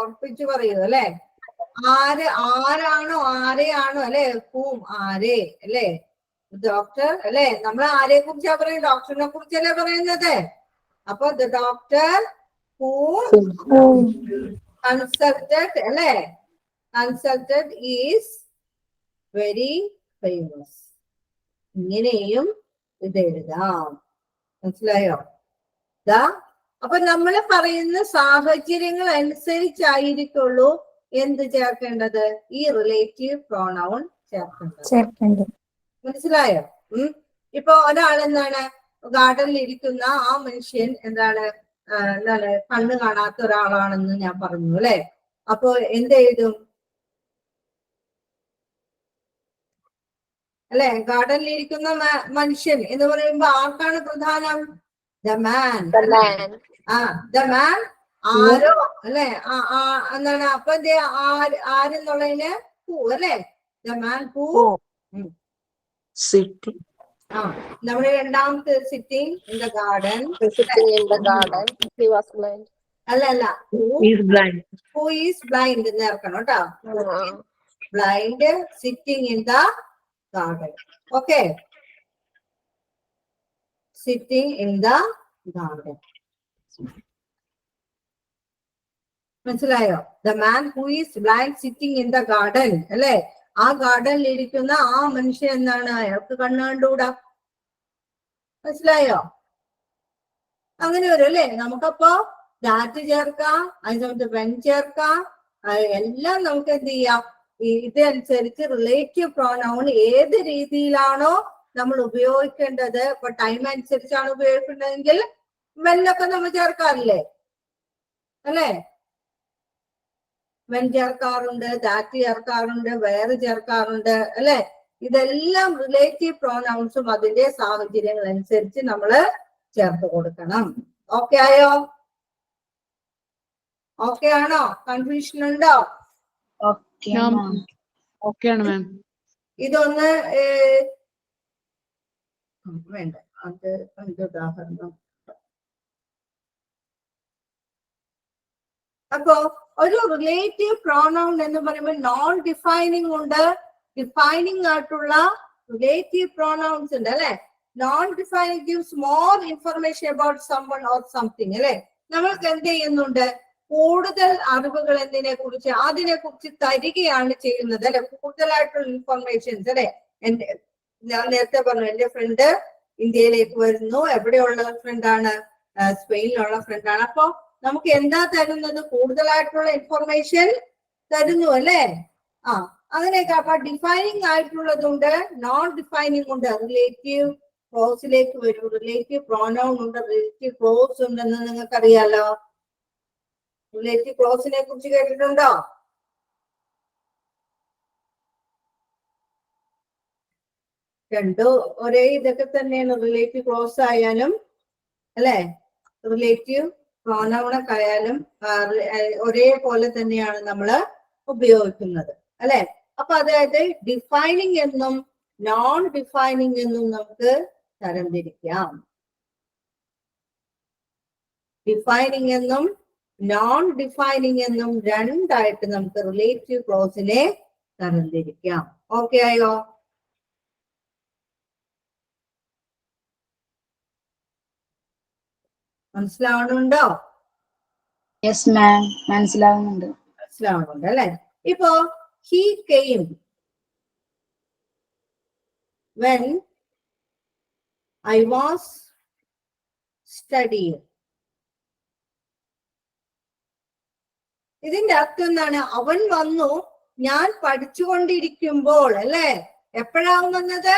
ഉറപ്പിച്ചു പറയൂ അല്ലെ. ആരാണോ ആരെയാണോ അല്ലെ. പൂം ആരെ അല്ലെ. ഡോക്ടർ അല്ലെ. നമ്മൾ ആരെ കുറിച്ചാ പറയുന്നത്? ഡോക്ടറിനെ കുറിച്ചല്ലേ പറയുന്നത്. അപ്പൊ ദ ഡോക്ടർ ഹൂ കൺസൾട്ടഡ് അല്ലെ. Consulted is very famous. ഇങ്ങനെയും ഇത് എഴുതാം. മനസ്സിലായോ? അപ്പൊ നമ്മൾ പറയുന്ന സാഹചര്യങ്ങൾ അനുസരിച്ചായിരിക്കുള്ളൂ എന്ത് ചേർക്കേണ്ടത്? ഈ റിലേറ്റീവ് പ്രോണൗൺ ചേർക്കേണ്ടത്. മനസ്സിലായോ? ഇപ്പൊ ഒരാളെന്താണ് ഗാർഡനിൽ ഇരിക്കുന്ന ആ മനുഷ്യൻ എന്താണ് കണ്ണ് കാണാത്ത ഒരാളാണെന്ന് ഞാൻ പറഞ്ഞു അല്ലെ. അപ്പൊ എന്തെഴുതും അല്ലെ? ഗാർഡനിൽ ഇരിക്കുന്ന മനുഷ്യൻ എന്ന് പറയുമ്പോ ആർക്കാണ് പ്രധാനം? The man. ദ മാൻ ആരോ അല്ലെ. എന്താണ് അപ്പൊ ആരെന്നുള്ളതിന് ഹൂ അല്ലെ. ദ മാൻ ഹൂ നമ്മുടെ രണ്ടാമത്തെ സിറ്റിംഗ് ഇൻ ദ ഗാർഡൻ. അല്ല ഹൂ ഈസ് ബ്ലൈൻഡ് എന്ന് ചേർക്കണം കേട്ടോ. Blind sitting in the garden. Okay, sitting in the garden. മനസ്സിലായോ? The man who is blind sitting in the garden അല്ലെ. ആ ഗാർഡനിൽ ഇരിക്കുന്ന ആ മനുഷ്യൻ എന്താണ്? അയാൾക്ക് കണ്ണ് കണ്ടുകൂടാ. മനസ്സിലായോ? അങ്ങനെ വരും അല്ലെ. നമുക്കപ്പോ ദാറ്റ് ചേർക്കാം, അതിന് സമയത്ത് വെൻ ചേർക്കാം, എല്ലാം നമുക്ക് എന്ത് ചെയ്യാം? ഇതനുസരിച്ച് റിലേറ്റീവ് പ്രോനൗൺ ഏത് രീതിയിലാണോ നമ്മൾ ഉപയോഗിക്കേണ്ടത്, ഇപ്പൊ ടൈം അനുസരിച്ചാണ് ഉപയോഗിക്കേണ്ടതെങ്കിൽ വെല്ലൊക്കെ നമ്മൾ ചേർക്കാറില്ലേ അല്ലെ. വെൻ ചേർക്കാറുണ്ട്, ദാറ്റ് ചേർക്കാറുണ്ട്, വേറെ ചേർക്കാറുണ്ട് അല്ലെ. ഇതെല്ലാം റിലേറ്റീവ് പ്രോനൗൺസും അതിന്റെ സാഹചര്യങ്ങൾ അനുസരിച്ച് നമ്മൾ ചേർത്ത് കൊടുക്കണം. ഓക്കെ ആയോ? ഓക്കെ ആണോ? കൺഫ്യൂഷൻ ഉണ്ടോ? ഓക്കെയാണ് മാം. ഇതൊന്ന് വേണ്ട, അത് അതിന്റെ ഉദാഹരണം. അപ്പോ ഒരു റിലേറ്റീവ് പ്രോനൗൺ എന്ന് പറയുമ്പോൾ നോൺ ഡിഫൈനിങ് ഉണ്ട്, ഡിഫൈനിങ് ആയിട്ടുള്ള റിലേറ്റീവ് പ്രോനൗൺസ് ഉണ്ട് അല്ലെ. Non defining gives more information about someone or something അല്ലെ. നമ്മൾക്ക് എന്ത് ചെയ്യുന്നുണ്ട്, കൂടുതൽ അറിവുകൾ അതിനെ കുറിച്ച് തരികയാണ് ചെയ്യുന്നത് അല്ലെ. കൂടുതലായിട്ടുള്ള ഇൻഫർമേഷൻസ് അല്ലെ. ഞാൻ നേരത്തെ പറഞ്ഞു എന്റെ ഫ്രണ്ട് ഇന്ത്യയിലേക്ക് വരുന്നു. എവിടെയുള്ള ഫ്രണ്ടാണ്? സ്പെയിനിലുള്ള ഫ്രണ്ടാണ്. അപ്പൊ നമുക്ക് എന്താ തരുന്നത്? കൂടുതലായിട്ടുള്ള ഇൻഫർമേഷൻ തരുന്നു അല്ലെ. അങ്ങനെയൊക്കെ. അപ്പൊ ഡിഫൈനിങ് ആയിട്ടുള്ളതുണ്ട്, നോൺ ഡിഫൈനിങ് ഉണ്ട്. റിലേറ്റീവ് ക്ലോസിലേക്ക് വരും. റിലേറ്റീവ് പ്രോനൗൺ ഉണ്ട്, റിലേറ്റീവ് ക്ലോസ് ഉണ്ടെന്ന് നിങ്ങൾക്കറിയാലോ. റിലേറ്റീവ് ക്ലോസിനെ കുറിച്ച് കേട്ടിട്ടുണ്ടോ? രണ്ടും ഒരേ ഇതൊക്കെ തന്നെയാണ്. റിലേറ്റീവ് ക്ലോസ് ആയാലും അല്ലെ, റിലേറ്റീവ് പ്രോനൗണൊക്കെ ആയാലും ഒരേപോലെ തന്നെയാണ് നമ്മൾ ഉപയോഗിക്കുന്നത് അല്ലെ. അപ്പൊ അതായത് ഡിഫൈനിങ് എന്നും നോൺ ഡിഫൈനിങ് എന്നും നമുക്ക് തരംതിരിക്കാം. ഡിഫൈനിങ് എന്നും നോൺ ഡിഫൈനിങ് എന്നും രണ്ടായിട്ട് നമുക്ക് റിലേറ്റീവ് ക്ലോസിനെ തരംതിരിക്കാം. ഓക്കെ ആയോ? മനസ്സിലാവണുണ്ടോ? യെസ് മാം, മനസ്സിലാവുന്നുണ്ട്. മനസ്സിലാവണുണ്ട് അല്ലെ. ഇപ്പോ he came when I was studying. ഇതിന്റെ അർത്ഥം എന്താണ്? അവൻ വന്നു ഞാൻ പഠിച്ചുകൊണ്ടിരിക്കുമ്പോൾ അല്ലെ. എപ്പോഴാ വന്നത്?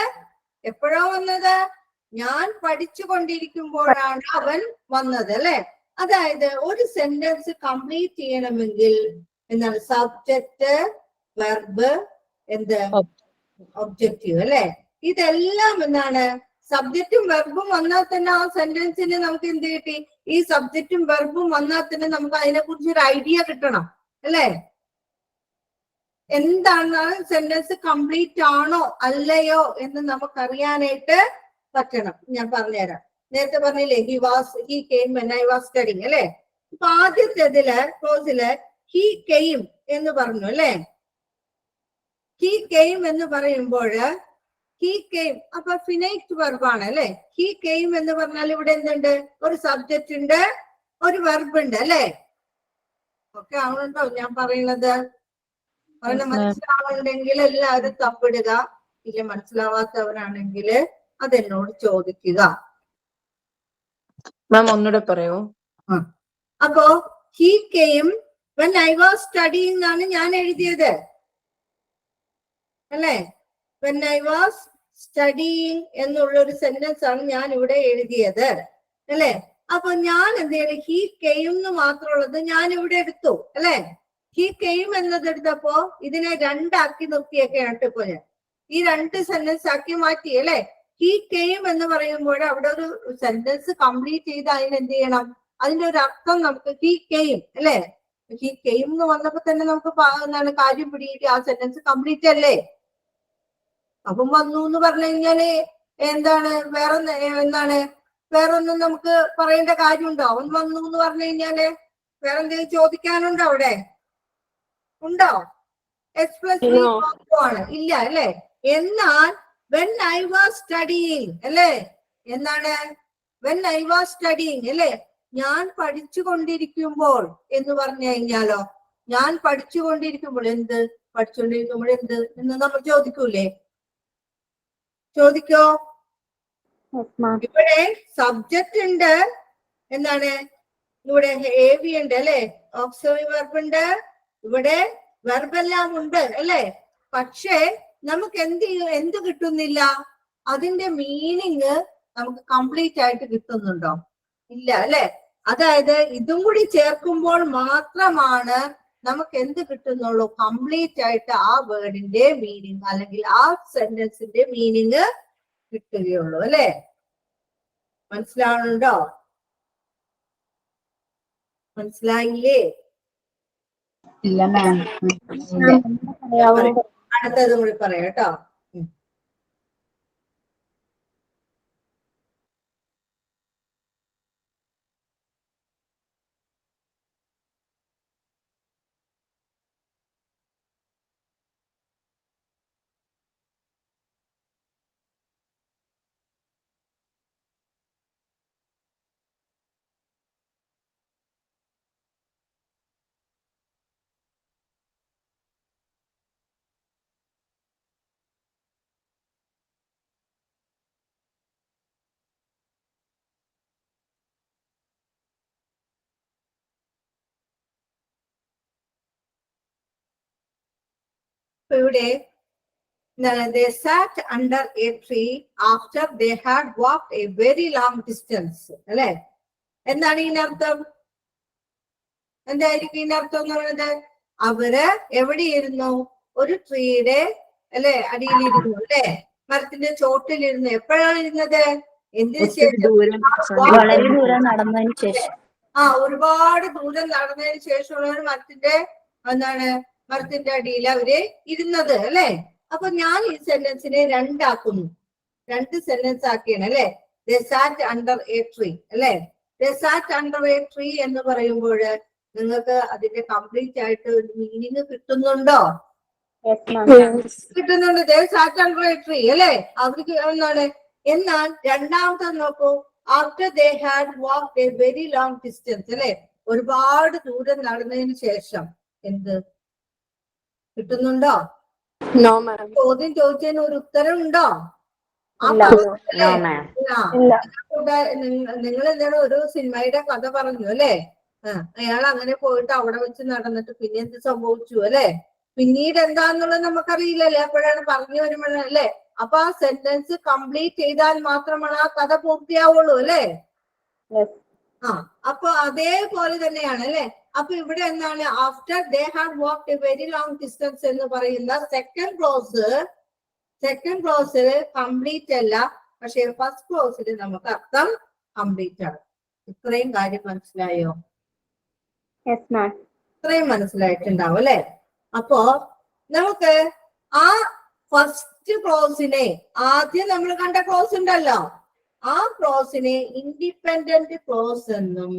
ഞാൻ പഠിച്ചുകൊണ്ടിരിക്കുമ്പോഴാണ് അവൻ വന്നത് അല്ലെ. അതായത് ഒരു സെന്റൻസ് കംപ്ലീറ്റ് ചെയ്യണമെങ്കിൽ എന്താണ്? സബ്ജക്റ്റ്, വെർബ്, എന്ത്? ഒബ്ജക്റ്റീവ് അല്ലെ. ഇതെല്ലാം എന്താണ്? സബ്ജക്റ്റും വെർബും വന്നാൽ തന്നെ ആ സെന്റൻസിന് നമുക്ക് എന്ത് കിട്ടി? ഈ സബ്ജക്റ്റും വെർബും വന്നാൽ തന്നെ നമുക്ക് അതിനെ കുറിച്ച് ഒരു ഐഡിയ കിട്ടണം അല്ലെ. എന്താണ് സെന്റൻസ് കംപ്ലീറ്റ് ആണോ അല്ലയോ എന്ന് നമുക്കറിയാനായിട്ട് പറ്റണം. ഞാൻ പറഞ്ഞുതരാം. നേരത്തെ പറഞ്ഞില്ലേ he came when I was studying അല്ലെ. അപ്പൊ ആദ്യത്തേതില് ക്ലോസില് he came എന്ന് പറഞ്ഞു അല്ലെ. he came എന്ന് പറയുമ്പോൾ he came അപ്പൊ ഫിനൈറ്റ് വെർബാണ് അല്ലെ. he came എന്ന് പറഞ്ഞാൽ ഇവിടെ എന്തുണ്ട്? ഒരു സബ്ജക്റ്റ് ഉണ്ട്, ഒരു വെർബ് ഉണ്ട് അല്ലെ. ഓക്കെ ആവുന്നുണ്ടോ ഞാൻ പറയുന്നത്? മനസ്സിലാവുന്നുണ്ടെങ്കിൽ എല്ലാവരും തപ്പിടുക. ഇല്ല മനസ്സിലാവാത്തവരാണെങ്കിൽ അതെന്നോട് ചോദിക്കുക. മാം ഒന്നുകൂടെ പറയോ? അപ്പോ he came when I was studying എന്നാണ് ഞാൻ എഴുതിയത് അല്ലെ. when I was studying എന്നുള്ള ഒരു സെന്റൻസ് ആണ് ഞാൻ ഇവിടെ എഴുതിയത് അല്ലെ. അപ്പൊ ഞാൻ എന്ത് ചെയ്യണം? he came എന്ന് മാത്രമുള്ളത് ഞാൻ ഇവിടെ എടുത്തു അല്ലെ. he came എന്നത് എടുത്തപ്പോ ഇതിനെ രണ്ടാക്കി നിർത്തിയൊക്കെയാണ് ഇപ്പൊ ഞാൻ ഈ രണ്ട് സെന്റൻസ് ആക്കി മാറ്റി അല്ലെ. he came എന്ന് പറയുമ്പോൾ അവിടെ ഒരു സെന്റൻസ് കംപ്ലീറ്റ് ചെയ്ത് അതിന് എന്ത് ചെയ്യണം? അതിന്റെ ഒരു അർത്ഥം നമുക്ക് he came അല്ലെ. he came എന്ന് വന്നപ്പോ തന്നെ നമുക്ക് എന്താണ് കാര്യം പിടിയിട്ട് ആ സെന്റൻസ് കംപ്ലീറ്റ് അല്ലേ. അപ്പം വന്നു എന്ന് പറഞ്ഞു കഴിഞ്ഞാല് എന്താണ് വേറൊന്നും നമുക്ക് പറയേണ്ട കാര്യമുണ്ടോ? അവൻ വന്നു എന്ന് പറഞ്ഞു കഴിഞ്ഞാല് വേറെ എന്തെങ്കിലും ചോദിക്കാനുണ്ടോ? അവിടെ ഉണ്ടോ? എക്സ്പ്ലസ് ആണ് ഇല്ല അല്ലെ. എന്നാൽ when I was studying അല്ലെ. എന്താണ്? when I was studying അല്ലെ. ഞാൻ പഠിച്ചുകൊണ്ടിരിക്കുമ്പോൾ എന്ന് പറഞ്ഞു കഴിഞ്ഞാലോ, ഞാൻ പഠിച്ചുകൊണ്ടിരിക്കുമ്പോൾ എന്ത് എന്ന് നമ്മൾ ചോദിക്കൂലേ? ചോദിക്കോ? ഇവിടെ സബ്ജക്റ്റ് ഉണ്ട്, എന്താണ്? ഇവിടെ ഹേവി ഉണ്ട് അല്ലെ. ഓക്സിലറി വെർബ് ഉണ്ട്, ഇവിടെ വെർബെല്ലാം ഉണ്ട് അല്ലെ. പക്ഷേ നമുക്ക് എന്ത് കിട്ടുന്നില്ല? അതിന്റെ മീനിങ് നമുക്ക് കംപ്ലീറ്റ് ആയിട്ട് കിട്ടുന്നുണ്ടോ? ഇല്ല അല്ലെ. അതായത് ഇതും കൂടി ചേർക്കുമ്പോൾ മാത്രമാണ് നമുക്ക് എന്ത് കിട്ടുന്നുള്ളൂ? കംപ്ലീറ്റ് ആയിട്ട് ആ വേർഡിന്റെ മീനിങ് അല്ലെങ്കിൽ ആ സെന്റൻസിന്റെ മീനിങ് കിട്ടുകയുള്ളൂ അല്ലെ. മനസ്സിലാവുന്നുണ്ടോ? മനസ്സിലായില്ലേ? ഇല്ല മാം. അടുത്തതും കൂടി പറയാം കേട്ടോ. ഇപ്പൊ ഇവിടെ they sat under a tree after they had walked a very long distance. അല്ലെ? എന്താണ് ഇതിനർത്ഥം? എന്തായിരിക്കും ഇതിനർത്ഥം എന്ന് പറയുന്നത്? അവര് എവിടെയിരുന്നു? ഒരു ട്രീയുടെ അല്ലെ അടിയിലിരുന്നു, അല്ലെ? മരത്തിന്റെ ചോട്ടിലിരുന്നു. എപ്പോഴാണ് ഇരുന്നത്? എന്തിനു ശേഷം? വളരെ ദൂരം നടന്നതിന് ശേഷം. ഒരുപാട് ദൂരം നടന്നതിന് ശേഷമുള്ള ഒരു മരത്തിന്റെ അടിയിൽ അവര് ഇരുന്നത്, അല്ലെ? അപ്പൊ ഞാൻ ഈ സെന്റൻസിനെ രണ്ടാക്കുന്നു, 2 സെന്റൻസ് ആക്കിയാണ്, അല്ലെ? They sat under a tree, അല്ലെ? They sat under a tree എന്ന് പറയുമ്പോൾ നിങ്ങൾക്ക് അതിന്റെ കംപ്ലീറ്റ് ആയിട്ട് ഒരു മീനിങ് കിട്ടുന്നുണ്ടോ? കിട്ടുന്നുണ്ട്. They sat under a tree, അല്ലെ? അവർക്ക് എന്നാൽ രണ്ടാമത്തെ നോക്കൂ, after they had walked a very long distance, അല്ലെ? ഒരുപാട് ദൂരം നടന്നതിന് ശേഷം എന്ത് കിട്ടുന്നുണ്ടോ? ചോദ്യം ചോദിച്ചതിന് ഒരു ഉത്തരം ഉണ്ടോ? നിങ്ങൾ എന്താണ് ഒരു സിനിമയുടെ കഥ പറഞ്ഞു, അല്ലെ? അയാൾ അങ്ങനെ പോയിട്ട് അവിടെ വെച്ച് നടന്നിട്ട് പിന്നെ എന്ത് സംഭവിച്ചു, അല്ലെ? പിന്നീട് എന്താന്നുള്ളത് നമുക്കറിയില്ലല്ലേ, അപ്പോഴാണ് പറഞ്ഞു വരുമ്പോഴാണ്, അല്ലെ? അപ്പൊ ആ സെന്റൻസ് കംപ്ലീറ്റ് ചെയ്താൽ മാത്രമാണ് ആ കഥ പൂർത്തിയാവുള്ളൂ, അല്ലെ? അപ്പൊ അതേപോലെ തന്നെയാണ്, അല്ലെ? അപ്പൊ ഇവിടെ എന്താണ്? After they had walked a very long distance എന്ന് പറയുന്ന സെക്കൻഡ് ക്ലോസിൽ കംപ്ലീറ്റ് അല്ല, പക്ഷെ ഫസ്റ്റ് ക്ലോസിൽ നമുക്ക് അർത്ഥം കംപ്ലീറ്റ് ആണ്. ഇത്രയും കാര്യം മനസ്സിലായോ? ഇത്രയും മനസ്സിലായിട്ടുണ്ടാവും, അല്ലെ? അപ്പോ നമുക്ക് ആ ഫസ്റ്റ് ക്ലോസിനെ, ആദ്യം നമ്മൾ കണ്ട ക്ലോസ് ഉണ്ടല്ലോ, ആ ക്ലോസിനെ ഇൻഡിപെൻഡന്റ് ക്ലോസ് എന്നും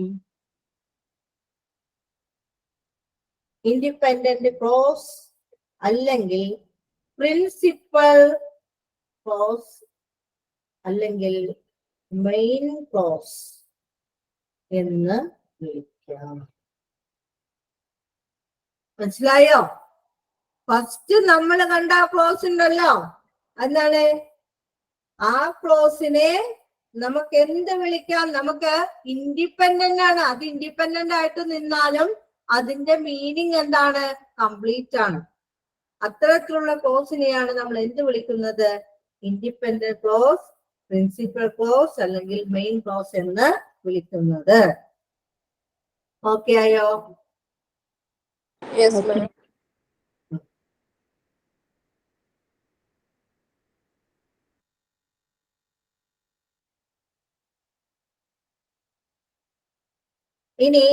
ഇൻഡിപെൻഡന്റ് ക്ലോസ് അല്ലെങ്കിൽ പ്രിൻസിപ്പൽ ക്ലോസ് അല്ലെങ്കിൽ മെയിൻ ക്ലോസ് എന്ന് വിളിക്കാം. മനസ്സിലായോ? ഫസ്റ്റ് നമ്മൾ കണ്ട ക്ലോസ് ഉണ്ടല്ലോ, എന്താണ്? ആ ക്ലോസിനെ നമുക്ക് എന്ത് വിളിക്കാം? നമുക്ക് ഇൻഡിപെൻഡന്റ് ആണ്. അത് ഇൻഡിപെൻഡന്റ് ആയിട്ട് നിന്നാലും അതിന്റെ മീനിങ് എന്താണ്? കംപ്ലീറ്റ് ആണ്. അത്തരത്തിലുള്ള ക്ലോസിനെയാണ് നമ്മൾ എന്ത് വിളിക്കുന്നത്? ഇൻഡിപെൻഡന്റ് ക്ലോസ്, പ്രിൻസിപ്പൽ ക്ലോസ് അല്ലെങ്കിൽ മെയിൻ ക്ലോസ് എന്ന് വിളിക്കുന്നത്. ഓക്കെ ആയോ? ഇനി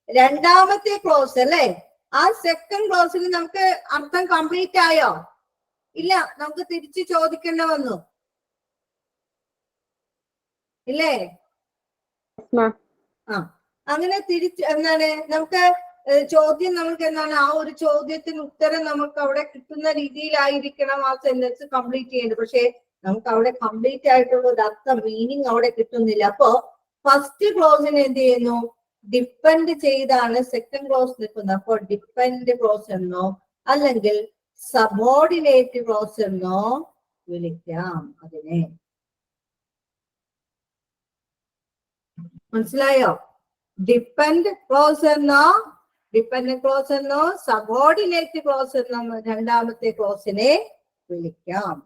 രണ്ടാമത്തെ ക്ലോസ്, അല്ലെ? ആ സെക്കൻഡ് ക്ലോസിൽ നമുക്ക് അർത്ഥം കംപ്ലീറ്റ് ആയോ? ഇല്ല, നമുക്ക് തിരിച്ചു ചോദിക്കേണ്ട വന്നു, ഇല്ലേ? അങ്ങനെ തിരിച്ച് നമുക്ക് ചോദ്യം നമുക്ക് ആ ഒരു ചോദ്യത്തിന് ഉത്തരം നമുക്ക് അവിടെ കിട്ടുന്ന രീതിയിലായിരിക്കണം ആ സെന്റൻസ് കംപ്ലീറ്റ് ചെയ്യേണ്ടത്. പക്ഷെ നമുക്ക് അവിടെ കംപ്ലീറ്റ് ആയിട്ടുള്ള ഒരു അർത്ഥം, മീനിങ് അവിടെ കിട്ടുന്നില്ല. അപ്പോ ഫസ്റ്റ് ക്ലോസിന് എന്ത് ചെയ്യുന്നു? ഡിപ്പെൻഡ് ചെയ്താണ് സെക്കൻഡ് ക്ലോസ് നിൽക്കുന്നത്. അപ്പോൾ ഡിപ്പെൻഡ് ക്ലോസ് എന്നോ അല്ലെങ്കിൽ സബോർഡിനേറ്റ് ക്ലോസ് എന്നോ വിളിക്കാം അതിനെ. മനസ്സിലായോ? ഡിപ്പെൻഡ് ക്ലോസ് എന്നോ സബോർഡിനേറ്റ് ക്ലോസ് എന്നോ രണ്ടാമത്തെ ക്ലോസിനെ വിളിക്കാം.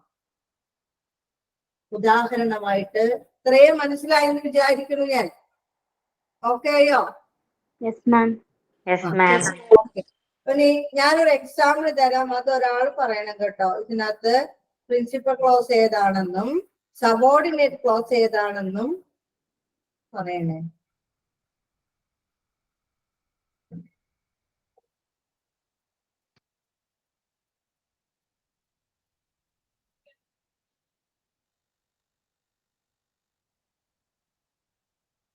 ഉദാഹരണമായിട്ട് ഇത്രയും മനസ്സിലായെന്ന് വിചാരിക്കുന്നു ഞാൻ. ഓക്കെ ആയോ? ഇനി ഞാനൊരു എക്സാമ്പിൾ തരാം, അത് ഒരാൾ പറയണം കേട്ടോ. ഇതിനകത്ത് പ്രിൻസിപ്പൽ ക്ലോസ് ഏതാണെന്നും സബോർഡിനേറ്റ് ക്ലോസ് ഏതാണെന്നും പറയണേ.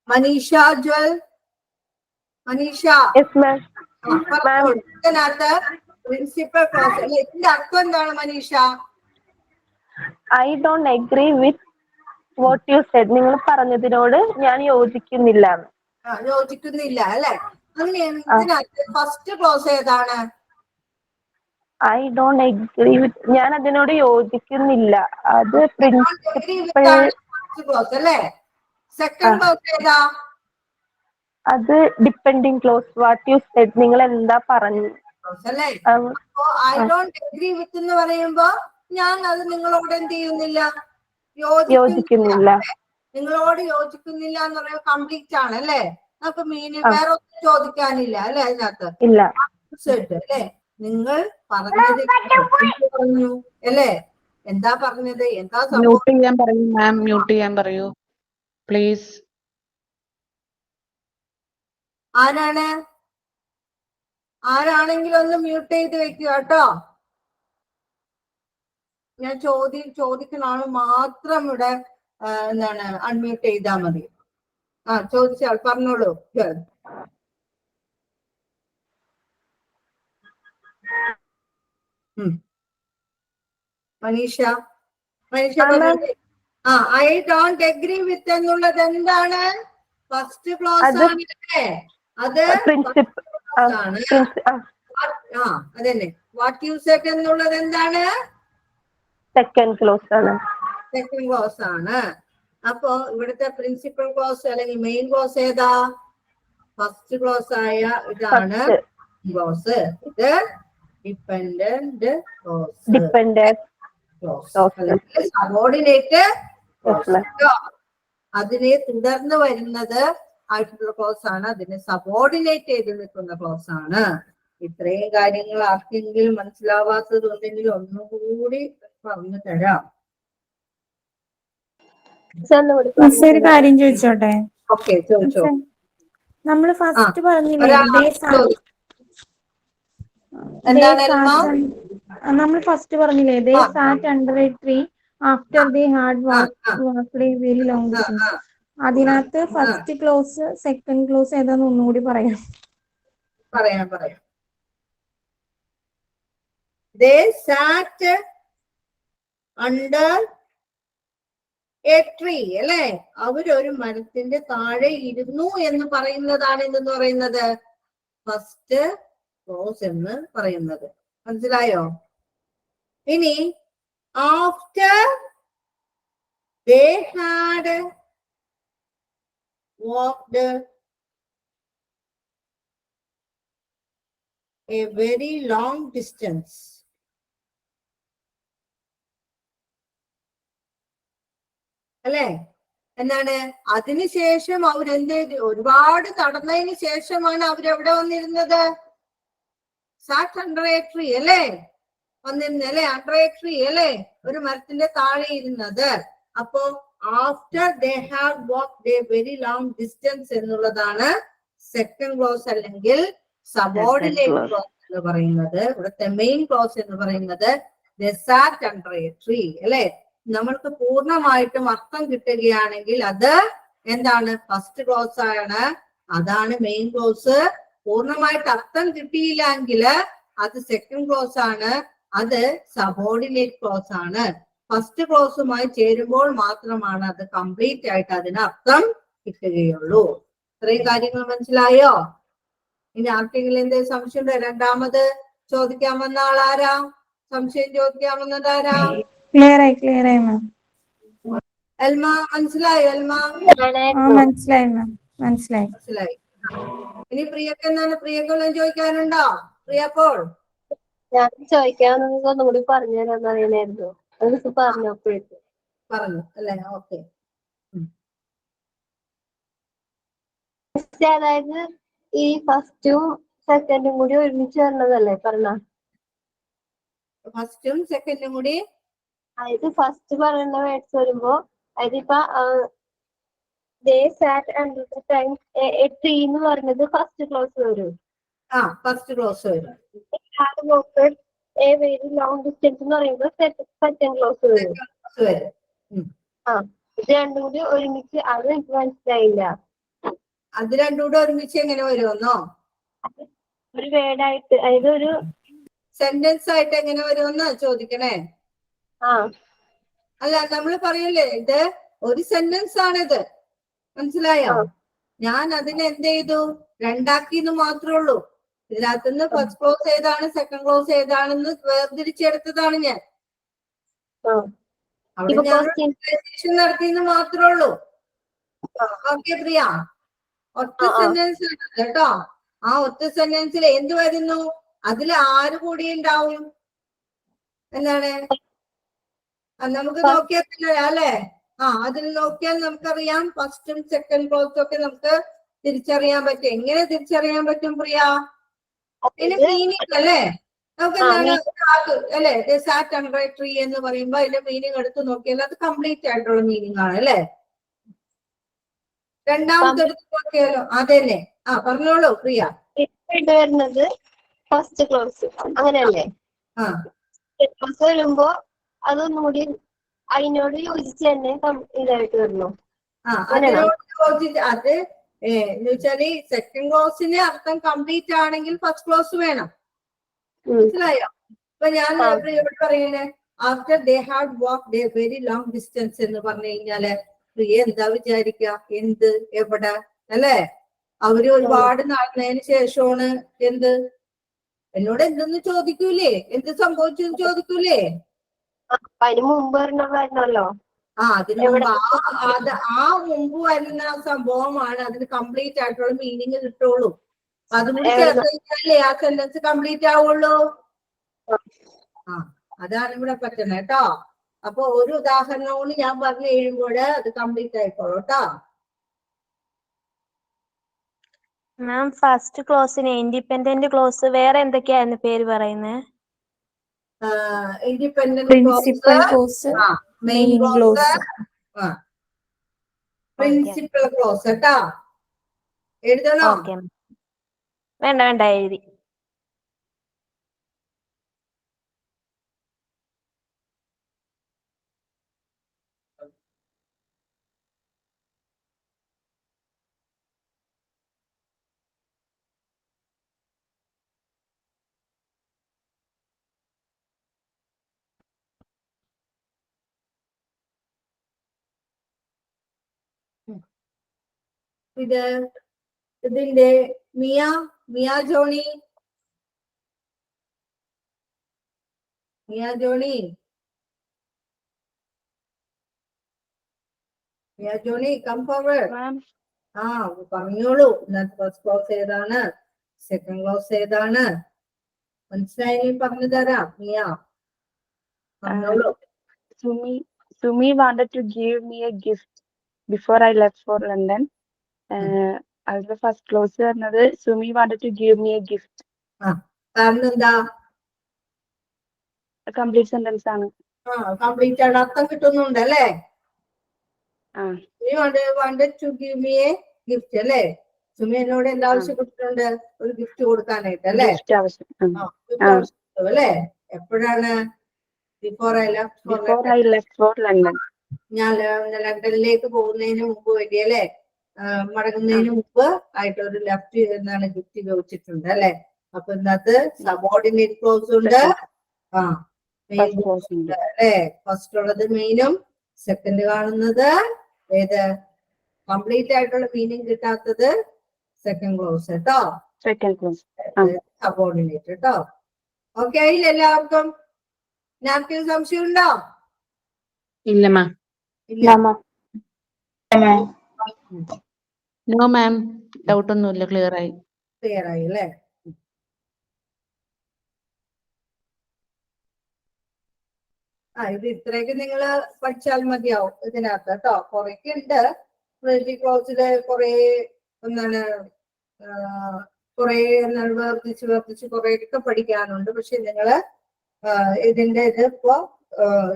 മനീഷ ജ്വൽ, മനീഷ ഇതിനകത്ത് പ്രിൻസിപ്പൽ ക്ലോസ് അല്ലെ, ഇതിന്റെ അർത്ഥം എന്താണ് Manisha? I don't agree with what you said. നിങ്ങൾ പറഞ്ഞതിനോട് ഞാൻ യോജിക്കുന്നില്ല. യോജിക്കുന്നില്ല അല്ലെ? അങ്ങനെയാണ്. ഇതിനകത്ത് ഫസ്റ്റ് ക്ലോസ് ഏതാണ്? ഐ ഡോണ്ട് അഗ്രി വിത്ത്, ഞാൻ അതിനോട് യോജിക്കുന്നില്ല. അത് പ്രിൻസിപ്പൽ ക്ലോസ് അല്ലേ? സെക്കൻഡ് ക്ലോസ് ഏതാ? അത് depending close. What you said, നിങ്ങൾ എന്താ പറഞ്ഞു ക്ലോസ് അല്ലേ? ആവും. അപ്പോ ഐ ഡോണ്ട് അഗ്രി വിത്ത് എന്ന് പറയുമ്പോ ഞാൻ അത് നിങ്ങളോട് എന്ത് ചെയ്യുന്നില്ല, യോജിക്കുന്നില്ല. നിങ്ങളോട് യോജിക്കുന്നില്ല എന്ന് പറയുമ്പോൾ കംപ്ലീറ്റ് ആണ് അല്ലേ? നമുക്ക് ആ. വേറെ ഒന്നും ചോദിക്കാനില്ല അല്ലെ അതിനകത്ത്. ഇല്ല. അല്ലേ? നിങ്ങൾ പറഞ്ഞത് പറഞ്ഞു അല്ലേ? എന്താ പറഞ്ഞത്? എന്താ സംഭവം? മ്യൂട്ട് ചെയ്യാൻ പറയൂ മാം, മ്യൂട്ട് ചെയ്യാൻ പറയൂ പ്ലീസ്. ആരാണെങ്കിലും ഒന്ന് മ്യൂട്ട് ചെയ്ത് വെക്കുക കേട്ടോ. ഞാൻ ചോദിക്കുന്ന ആള് മാത്രം ഇവിടെ എന്താണ് അൺമ്യൂട്ട് ചെയ്താൽ മതി. ചോദിച്ചാൽ പറഞ്ഞോളൂ. മനീഷ പറഞ്ഞു. ഐ ഡോണ്ട് അഗ്രി വിത്ത് എന്നുള്ളത് എന്താണ്? ഫസ്റ്റ് ക്ലോസ് ആണ് അല്ലേ? അത് ആണ്. അതന്നെ. വാട്ട് യു സെഡ് എന്നുള്ളത് എന്താണ്? സെക്കൻഡ് ക്ലോസ് ആണ്. സെക്കൻഡ് ക്ലോസ് ആണ്. അപ്പോ ഇവിടുത്തെ പ്രിൻസിപ്പൽ ക്ലോസ് അല്ലെങ്കിൽ മെയിൻ ക്ലോസ് ഏതാ? ഫസ്റ്റ് ക്ലോസ് ആയ ഇതാണ് ക്ലോസ്. ഇത് ഡിപെൻഡന്റ് ക്ലോസ്, സബോർഡിനേറ്റ് ക്ലോസ്. അതിനെ തുടർന്ന് വരുന്നത് ആയിട്ടുള്ള ക്ലോസ് ആണ്. അതിനെ സബോർഡിനേറ്റ് ചെയ്ത് നിൽക്കുന്ന ക്ലോസ് ആണ്. ഇത്രയും കാര്യങ്ങൾ ആർക്കെങ്കിലും മനസ്സിലാവാത്തത് ഉണ്ടെങ്കിൽ ഒന്നുകൂടി പറഞ്ഞു തരാം. ഒരു കാര്യം ചോദിച്ചോട്ടെ? ഓക്കെ, ചോദിച്ചോ. നമ്മള് ഫസ്റ്റ് പറഞ്ഞില്ലേ നമ്മൾ ഫസ്റ്റ് പറഞ്ഞില്ലേ they sat under a tree after they had walked a very long distance. അതിനകത്ത് ഫസ്റ്റ് ക്ലോസ് സെക്കൻഡ് ക്ലോസ് ഏതാന്ന് ഒന്നുകൂടി പറയാം. They sat under a tree അല്ലെ? അവരൊരു മരത്തിന്റെ താഴെ ഇരുന്നു എന്ന് പറയുന്നതാണ് എന്തെന്ന് പറയുന്നത്? ഫസ്റ്റ് ക്ലോസ് എന്ന് പറയുന്നത്. മനസ്സിലായോ? ഇനി after they had walked a very long distance. അല്ലേ? എന്താണ്? അതിനുശേഷം അവരെന്ത് ചെയ്തു? ഒരുപാട് നടന്നതിന് ശേഷമാണ് അവരെവിടെ വന്നിരുന്നത്? സാറ്റ് അണ്ടർ എ ട്രീ അല്ലേ? വന്നിരുന്നത് അല്ലെ? അണ്ടർ എ ട്രീ അല്ലേ? ഒരു മരത്തിന്റെ താഴെ ഇരുന്നത്. അപ്പോ after they have walked a very long distance എന്നുള്ളതാണ് സെക്കൻഡ് ക്ലോസ് അല്ലെങ്കിൽ സബോർഡിനേറ്റ് ക്ലോസ് എന്ന് പറയുന്നത്. ഇവിടുത്തെ മെയിൻ ക്ലോസ് എന്ന് പറയുന്നത് ദേ സാറ്റ് അണ്ടർ എ ട്രീ അല്ലെ? നമ്മൾക്ക് പൂർണ്ണമായിട്ടും അർത്ഥം കിട്ടുകയാണെങ്കിൽ അത് എന്താണ്? ഫസ്റ്റ് ക്ലോസ് ആണ്. അതാണ് മെയിൻ ക്ലോസ്. പൂർണ്ണമായിട്ട് അർത്ഥം കിട്ടിയില്ല എങ്കിൽ അത് സെക്കൻഡ് ക്ലോസ് ആണ്. അത് സബോർഡിനേറ്റ് ക്ലോസ് ആണ്. ഫസ്റ്റ് ക്ലോസുമായി ചേരുമ്പോൾ മാത്രമാണ് അത് കംപ്ലീറ്റ് ആയിട്ട് അതിന് അർത്ഥം കിട്ടുകയുള്ളൂ. ഇത്രയും കാര്യങ്ങൾ മനസ്സിലായോ? ഇനി ആർക്കെങ്കിലും എന്തെങ്കിലും സംശയം ഉണ്ടോ? രണ്ടാമത് ചോദിക്കാൻ വന്ന ആളാരാ? സംശയം ചോദിക്കാൻ വന്നത് ആരാ? ക്ലിയർ ആയി മാം. എൽമ മനസ്സിലായോ? എൽമ മനസ്സിലായി. ഇനി പ്രിയക്ക് എന്താണ്? പ്രിയക്കെല്ലാം ചോദിക്കാനുണ്ടോ? പ്രിയപ്പോൾ ഞാൻ ചോദിക്കാമെന്ന് ഒന്നുകൂടി പറഞ്ഞു തരാൻ അറിയണായിരുന്നു. അത് പറഞ്ഞപ്പോഴേക്കും പറഞ്ഞു അല്ലേ? ഓക്കെ. അതായത് ഈ ഫസ്റ്റും സെക്കൻഡും കൂടി ഒരുമിച്ച് വരണതല്ലേ പറഞ്ഞ? ഫസ്റ്റും സെക്കൻഡും കൂടി, അതായത് ഫസ്റ്റ് പറയുന്ന വേർഡ്സ് വരുമ്പോ അതായത് ഇപ്പൊ they sat under the time a tree എന്ന് പറഞ്ഞത് ഫസ്റ്റ് ക്ലോസ് വരും. ഫസ്റ്റ് ക്ലോസ് വരും. a very long distance എന്ന് പറയുമ്പോൾ സെക്കൻഡ് ക്ലോസ് വരും. ഇത് രണ്ടും കൂടി ഒരുമിച്ച് അത് എനിക്ക് മനസ്സിലായില്ല. അത് രണ്ടും കൂടെ ഒരുമിച്ച് എങ്ങനെ വരുമെന്നോ? ഒരു വേർഡായിട്ട്, അതായത് ഒരു സെന്റൻസ് ആയിട്ട് എങ്ങനെ വരുമെന്ന് ചോദിക്കണേ. അല്ല, നമ്മൾ പറയല്ലേ ഇത് ഒരു സെന്റൻസ് ആണിത്. മനസ്സിലായോ? ഞാൻ അതിനെ എന്ത് ചെയ്തു? രണ്ടാക്കിന്ന് മാത്രമേ ഉള്ളൂ. ഇതിനകത്തുനിന്ന് ഫസ്റ്റ് ക്ലോസ് ഏതാണ് സെക്കൻഡ് ക്ലോസ് ഏതാണെന്ന് വേർതിരിച്ചെടുത്തതാണ് ഞാൻ. അവിടെ ഞാൻ നടത്തിയെന്ന് മാത്രമേ ഉള്ളൂ. ഓക്കെ പ്രിയ? ഒറ്റ സെന്റൻസ് ആണ് കേട്ടോ. ആ ഒറ്റ സെന്റൻസിൽ എന്ത് വരുന്നു? അതിൽ ആര് കൂടി ഉണ്ടാവും? എന്താണ്? നമുക്ക് നോക്കിയാൽ തന്നെ അല്ലെ? അതിൽ നോക്കിയാൽ നമുക്കറിയാം ഫസ്റ്റും സെക്കൻഡ് ക്ലോസും ഒക്കെ നമുക്ക് തിരിച്ചറിയാൻ പറ്റും. എങ്ങനെ തിരിച്ചറിയാൻ പറ്റും പ്രിയ? ഇതിന്റെ മീനിങ് അല്ലേ? നമുക്ക് എന്താണ് അല്ലെ? സാറ്റ് അണ്ടർ എ ട്രീ എന്ന് പറയുമ്പോ അതിന്റെ മീനിങ് എടുത്ത് നോക്കിയാൽ അത് കംപ്ലീറ്റ് ആയിട്ടുള്ള മീനിങ് ആണ് അല്ലെ? രണ്ടാമത്തെ എടുത്ത് നോക്കിയാലോ? അതന്നെ. പറഞ്ഞോളൂ പ്രിയ. വരുന്നത് ഫസ്റ്റ് ക്ലോസ് അങ്ങനെയല്ലേ? ക്ലോസ് വരുമ്പോ അതൊന്നുകൂടി അതിനോട് യോജിച്ച് തന്നെ ഇതായിട്ട് വരുന്നു. അതിനോട് യോജിച്ച് അത് എന്ന് വെച്ചാല് സെക്കൻഡ് ക്ലോസിന് അർത്ഥം കംപ്ലീറ്റ് ആണെങ്കിൽ ഫസ്റ്റ് ക്ലോസ് വേണം. മനസ്സിലായോ? ഇപ്പൊ ഞാൻ പ്രിയോട് പറയണേ after they had walked a very long distance എന്ന് പറഞ്ഞു കഴിഞ്ഞാല് പ്രിയ എന്താ വിചാരിക്കുക? എന്ത്, എവിടെ അല്ലേ? അവര് ഒരുപാട് നടന്നതിന് ശേഷമാണ് എന്ത് എന്നോട് എന്തെന്ന് ചോദിക്കൂലേ? എന്ത് സംഭവിച്ചു ചോദിക്കൂലേ? അതിന് മുമ്പ് വരണല്ലോ. അതിന് മുമ്പ് മുമ്പ് വരുന്ന സംഭവമാണ് അതിന് കംപ്ലീറ്റ് ആയിട്ടുള്ള മീനിങ് കിട്ടുള്ളൂ. അതുകൂടി ചേർത്ത് കഴിഞ്ഞാലേ ആ സെന്റൻസ് കംപ്ലീറ്റ് ആവുള്ളൂ. അതാണ് ഇവിടെ പറ്റുന്നത് കേട്ടോ. അപ്പൊ ഒരു ഉദാഹരണവും ഞാൻ പറഞ്ഞു കഴിയുമ്പോൾ അത് കംപ്ലീറ്റ് ആയിക്കോളൂ കേട്ടോ. മാം ഫസ്റ്റ് ക്ലോസിന് ഇൻഡിപെൻഡന്റ് ക്ലോസ് വേറെ എന്തൊക്കെയായിരുന്നു പേര് പറയുന്നത്? Independent close, main clause, principal close കേട്ടോ. എഴുതണോ? വേണ്ട വേണ്ട എഴുതി. ഇതിന്റെ മിയ ജോണി കം ഫോർവേഡ്. പറഞ്ഞോളൂ. ഫസ്റ്റ് ക്ലോസ് ഏതാണ്? സെക്കൻഡ് ക്ലോസ് ഏതാണ്? മനസ്സിലായി? പറഞ്ഞു തരാം. മിയ പറഞ്ഞോളൂ. Sumi wanted to give me a gift before I left for London. അതിന്റെ ഫസ്റ്റ് ക്ലോസ് പറഞ്ഞത് Sumi wanted to give me a gift. കാരണം എന്താ? കംപ്ലീറ്റ് സെന്റൻസ് ആണ്. കംപ്ലീറ്റ് ആണ്. അർത്ഥം കിട്ടുന്നുണ്ട് അല്ലേ? wanted to give me a gift അല്ലേ? സുമി എന്നോട് എന്താ ആവശ്യപ്പെട്ടിട്ടുണ്ട്? ഒരു ഗിഫ്റ്റ് കൊടുക്കാനായിട്ട് അല്ലേ? അല്ലേ? എപ്പോഴാണ്? Before I left for London. ഞാൻ ലണ്ടനിലേക്ക് പോകുന്നതിന് മുമ്പ് വേണ്ടിയല്ലേ? മടങ്ങുന്നതിന് മുമ്പ് ആയിട്ട് ഒരു ലെഫ്റ്റ് എന്നാണ് ഗിഫ്റ്റ് ചോദിച്ചിട്ടുണ്ട് അല്ലെ? അപ്പൊ ഇതിനകത്ത് സബോർഡിനേറ്റ് ക്ലോസ് ഉണ്ട്, മെയിൻ ക്ലോസ് ഉണ്ട് അല്ലെ? ഫസ്റ്റ് ഉള്ളത് മെയിനും സെക്കൻഡ് കാണുന്നത് ഏത്? കംപ്ലീറ്റ് ആയിട്ടുള്ള മീനിങ് കിട്ടാത്തത് സെക്കൻഡ് ക്ലോസ് കേട്ടോ. സെക്കൻഡ് ക്ലോസ് സബോർഡിനേറ്റ് കേട്ടോ. ഓക്കെ ആയില്ല എല്ലാവർക്കും? ഞാൻ സംശയം ഉണ്ടോ? ഇല്ല മാം. നോ മാം, ഡൗട്ട് ഒന്നുമില്ല. ക്ലിയർ ആയി അല്ലേ? ഇത് ഇത്രയൊക്കെ നിങ്ങൾ പഠിച്ചാൽ മതിയാവും ഇതിനകത്ത് കേട്ടോ. കുറേയൊക്കെ ഉണ്ട് ക്ലോസില്, വേർതിരിച്ച് കുറേയൊക്കെ പഠിക്കാനുണ്ട്. പക്ഷെ നിങ്ങള് ഇതിന്റെ ഇത് ഇപ്പോ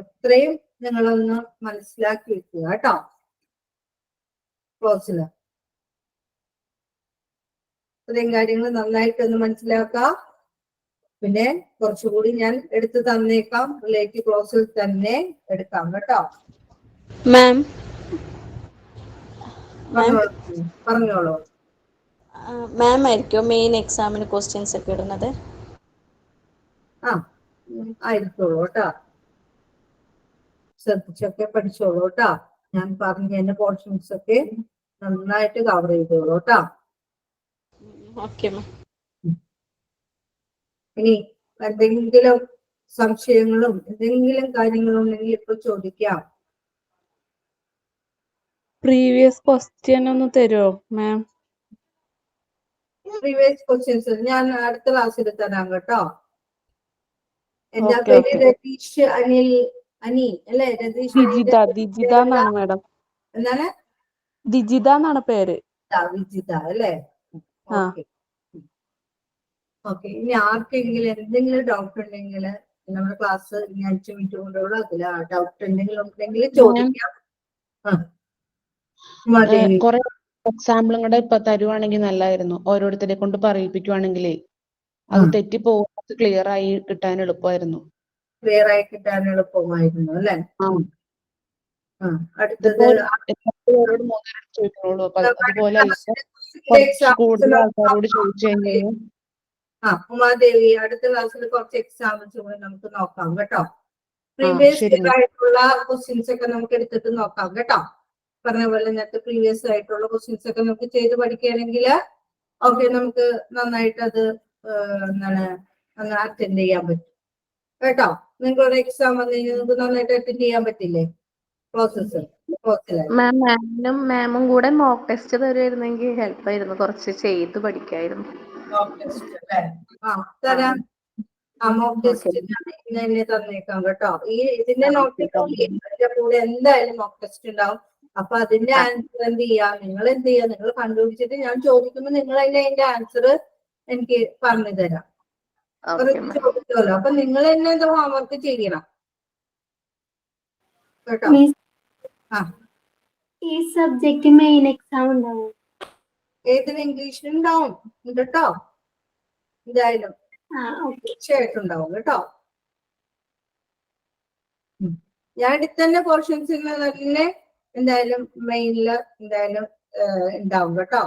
ഇത്രയും നിങ്ങളൊന്ന് മനസ്സിലാക്കി വെക്കുക കേട്ടോ. ക്ലോസില് ഇത്രയും കാര്യങ്ങൾ നന്നായിട്ടൊന്ന് മനസ്സിലാക്കാം. പിന്നെ കുറച്ചുകൂടി ഞാൻ എടുത്തു തന്നേക്കാം. റിലേറ്റീവ് ക്ലോസിൽ തന്നെ എടുക്കാം കേട്ടോ. മാം പറഞ്ഞോളൂ. മാം ആയിരിക്കും മെയിൻ എക്സാമിന് ക്വസ്റ്റ്യൻസ് ഒക്കെ ഇടുന്നത്? ആയിരിക്കുള്ളൂ കേട്ടോ. ശ്രദ്ധിച്ചൊക്കെ പഠിച്ചോളൂ കേട്ടോ. ഞാൻ പറഞ്ഞ എന്റെ പോർഷൻസ് ഒക്കെ നന്നായിട്ട് കവർ ചെയ്തോളൂ കേട്ടോ. ഇനി എന്തെങ്കിലും സംശയങ്ങളും എന്തെങ്കിലും കാര്യങ്ങളും ഉണ്ടെങ്കിൽ ഇപ്പൊ ചോദിക്കാം. പ്രീവിയസ് ക്വസ്റ്റ്യൻ ഒന്ന് തരുമോ മാം? പ്രീവിയസ് ക്വസ്റ്റ്യൻസ് ഞാൻ അടുത്ത ക്ലാസ്സിൽ തരാം കേട്ടോ. എന്റെ Okay, പേര് okay. രതീഷ് അനി അല്ലെ? രതീഷ് ദിജിത എന്നാണ് മാഡം. എന്താണ്? ദിജിത എന്നാണ് പേര്. വിജിത അല്ലേ? ആ. Okay okay. ഇനി ആർക്കെങ്കിലും എന്തെങ്കിലും ഡൗട്ട് ഉണ്ടെങ്കിൽ നമ്മുടെ ക്ലാസ് ഇനി 5 മിനിറ്റ് കൊണ്ടുള്ള അതിൽ ഡൗട്ട് ഉണ്ടെങ്കിൽ ചോദിക്കാം. ഉമാദേവി. കുറെ എക്സാമ്പിളും കൂടെ ഇപ്പൊ തരുവാണെങ്കിൽ നല്ലതായിരുന്നു. ഓരോരുത്തരെ കൊണ്ട് പറയിപ്പിക്കുവാണെങ്കിലേ അത് തെറ്റിപ്പോകാതെ ക്ലിയർ ആയി കിട്ടാൻ എളുപ്പമായിരുന്നു. ക്ലിയർ ആയി കിട്ടാൻ എളുപ്പമായിരുന്നു അല്ലെ? അടുത്തത് എല്ലാവരോടും മൂന്നേരം ചോദിക്കണുള്ളൂ. അപ്പൊ അതുപോലെ കുറച്ച് കൂടുതൽ ആൾക്കാരോട് ചോദിച്ചു കഴിഞ്ഞാൽ. ഉമാദേവി, അടുത്ത ക്ലാസ്സിൽ കുറച്ച് എക്സാമ്പിൾസ് കൂടി നമുക്ക് നോക്കാം കേട്ടോ. പ്രീവിയസ് ആയിട്ടുള്ള ക്വസ്റ്റ്യൻസ് ഒക്കെ നമുക്ക് എടുത്തിട്ട് നോക്കാം കേട്ടോ. പറഞ്ഞ പോലെ നേരത്തെ പ്രീവിയസ് ആയിട്ടുള്ള ക്വസ്റ്റ്യൻസ് ഒക്കെ നമുക്ക് ചെയ്ത് പഠിക്കുകയാണെങ്കിൽ ഓക്കെ, നമുക്ക് നന്നായിട്ട് അത് അറ്റൻഡ് ചെയ്യാൻ പറ്റും കേട്ടോ. നിങ്ങളുടെ എക്സാം വന്നു കഴിഞ്ഞാൽ നിങ്ങൾക്ക് നന്നായിട്ട് അറ്റൻഡ് ചെയ്യാൻ പറ്റില്ലേ പ്രോസസ്സ്? മാമും കൂടെ മോക്ക് ടെസ്റ്റ് തരുമായിരുന്നെങ്കിൽ ഹെൽപ്പ് ആയിരുന്നു, കുറച്ച് ചെയ്ത് പഠിക്കായിരുന്നു. മോക്ക് ടെസ്റ്റ് അല്ലേ? തരാം. മോക്ക് ടെസ്റ്റ് തന്നെ തന്നേക്കാം കേട്ടോ. ഇതിന്റെ നോട്ടിന്റെ കൂടെ എന്തായാലും മോക്ക് ടെസ്റ്റ് ഉണ്ടാവും. അപ്പൊ അതിന്റെ ആൻസർ എന്ത് ചെയ്യാം, നിങ്ങൾ എന്ത് ചെയ്യാം, നിങ്ങൾ കണ്ടുപിടിച്ചിട്ട് ഞാൻ ചോദിക്കുമ്പോൾ നിങ്ങൾ അതിന്റെ ആൻസർ എനിക്ക് പറഞ്ഞു തരാം. ചോദിച്ചല്ലോ, അപ്പൊ നിങ്ങൾ തന്നെ എന്താ ഹോംവർക്ക് ചെയ്യണം കേട്ടോ. ഈ സബ്ജക്ട് മെയിൻ എക്സാം ഉണ്ടാവും? ഏതിന്? ഇംഗ്ലീഷിനുണ്ടാവും കേട്ടോ. എന്തായാലും തീർച്ചയായിട്ടും ഉണ്ടാവും കേട്ടോ. ഞാൻ അടുത്ത് തന്നെ പോർഷൻസ് തന്നെ എന്തായാലും മെയിനില് എന്തായാലും ഉണ്ടാവും കേട്ടോ.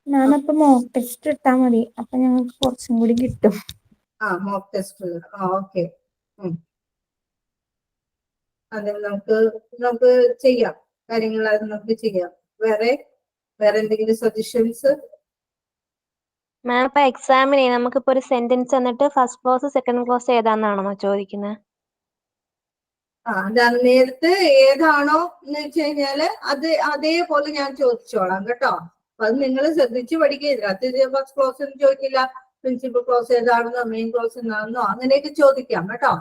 ഞാനപ്പോ മോക്ക് ടെസ്റ്റ് ഇട്ടാ മതി, അപ്പൊ ഞങ്ങൾക്ക് കുറച്ചും കൂടി കിട്ടും. Mock test. ഓക്കെ. അതെ, നമുക്ക് ചെയ്യാം കാര്യങ്ങൾ, അത് നമുക്ക് ചെയ്യാം. വേറെ എന്തെങ്കിലും സജഷൻസ്? മാം, ഇപ്പൊ എക്സാമിനെ നമുക്കിപ്പോ ഒരു സെന്റൻസ് തന്നിട്ട് ഫസ്റ്റ് ക്ലോസ് സെക്കൻഡ് ക്ലോസ് ഏതാന്നാണോ ചോദിക്കുന്നത്? നേരത്തെ ഏതാണോ എന്ന് വെച്ച് കഴിഞ്ഞാല് അതേപോലെ ഞാൻ ചോദിച്ചോളാം കേട്ടോ. അപ്പൊ അത് നിങ്ങൾ ശ്രദ്ധിച്ച് പഠിക്കുക. അത് ഫസ്റ്റ് ക്ലോസ് ഒന്നും ചോദിക്കില്ല, പ്രിൻസിപ്പൽ ക്ലോസ് ഏതാണെന്നോ മെയിൻ ക്ലോസ് എന്താണെന്നോ അങ്ങനെയൊക്കെ ചോദിക്കാം കേട്ടോ.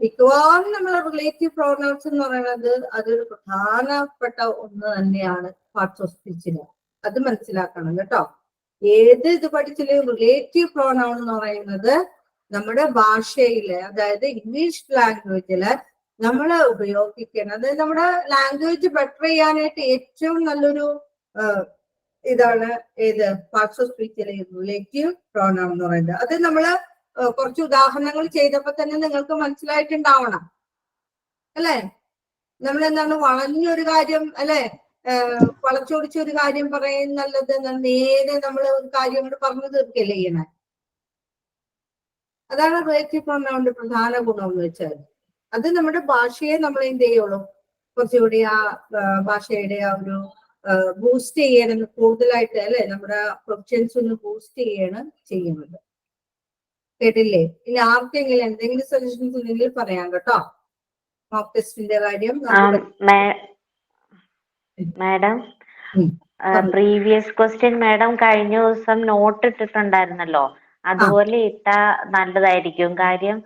മിക്കവാറും നമ്മളെ റിലേറ്റീവ് പ്രോനൗൺസ് എന്ന് പറയുന്നത് അതൊരു പ്രധാനപ്പെട്ട ഒന്ന് തന്നെയാണ് പാർട്സ് ഓഫ് സ്പീച്ചില്. അത് മനസ്സിലാക്കണം കേട്ടോ. ഏത് ഇത് പഠിച്ചാലും റിലേറ്റീവ് പ്രോനൗൺ എന്ന് പറയുന്നത് നമ്മുടെ ഭാഷയില്, അതായത് ഇംഗ്ലീഷ് ലാംഗ്വേജില് നമ്മൾ ഉപയോഗിക്കുന്നത്, നമ്മുടെ ലാംഗ്വേജ് ബെറ്റർ ചെയ്യാനായിട്ട് ഏറ്റവും നല്ലൊരു ഇതാണ് ഏത് പാർട്സ് ഓഫ് സ്പീച്ചിലെ റിലേറ്റീവ് പ്രോനൗൺ എന്ന് പറയുന്നത്. അത് നമ്മള് കുറച്ച് ഉദാഹരണങ്ങൾ ചെയ്തപ്പോ തന്നെ നിങ്ങൾക്ക് മനസ്സിലായിട്ടുണ്ടാവണം അല്ലെ? നമ്മൾ എന്താണ് വളഞ്ഞൊരു കാര്യം അല്ലെ, വളച്ചൊടിച്ച ഒരു കാര്യം പറയുന്നല്ലത് നേരെ നമ്മൾ ഒരു കാര്യം കൊണ്ട് പറഞ്ഞു തീർക്കല്ലേ ചെയ്യണേ. അതാണ് റിലേറ്റീവ് പ്രോനൗണിന്റെ പ്രധാന ഗുണം എന്ന് വെച്ചാൽ അത് നമ്മുടെ ഭാഷയെ നമ്മൾ എന്ത് ചെയ്യുള്ളൂ, കുറച്ചുകൂടി ആ ഭാഷയുടെ ആ ഒരു ബൂസ്റ്റ് ചെയ്യണം കൂടുതലായിട്ട് അല്ലെ, നമ്മുടെ പ്രൊഫഷൻസ് ഒന്ന് ബൂസ്റ്റ് ചെയ്യണം ചെയ്യുന്നത്. കേട്ടില്ലേ? ഇനി ആർക്കെങ്കിലും എന്തെങ്കിലും സജഷൻസ് ഉണ്ടെങ്കിൽ പറയാം കേട്ടോ. മോക്ക് ടെസ്റ്റിന്റെ കാര്യം മാഡം, പ്രീവിയസ് ക്വസ്റ്റ്യൻ മാഡം കഴിഞ്ഞ ദിവസം നോട്ട് ഇട്ടിട്ടുണ്ടായിരുന്നല്ലോ, അതുപോലെ ഇട്ടാ നല്ലതായിരിക്കും. കാര്യം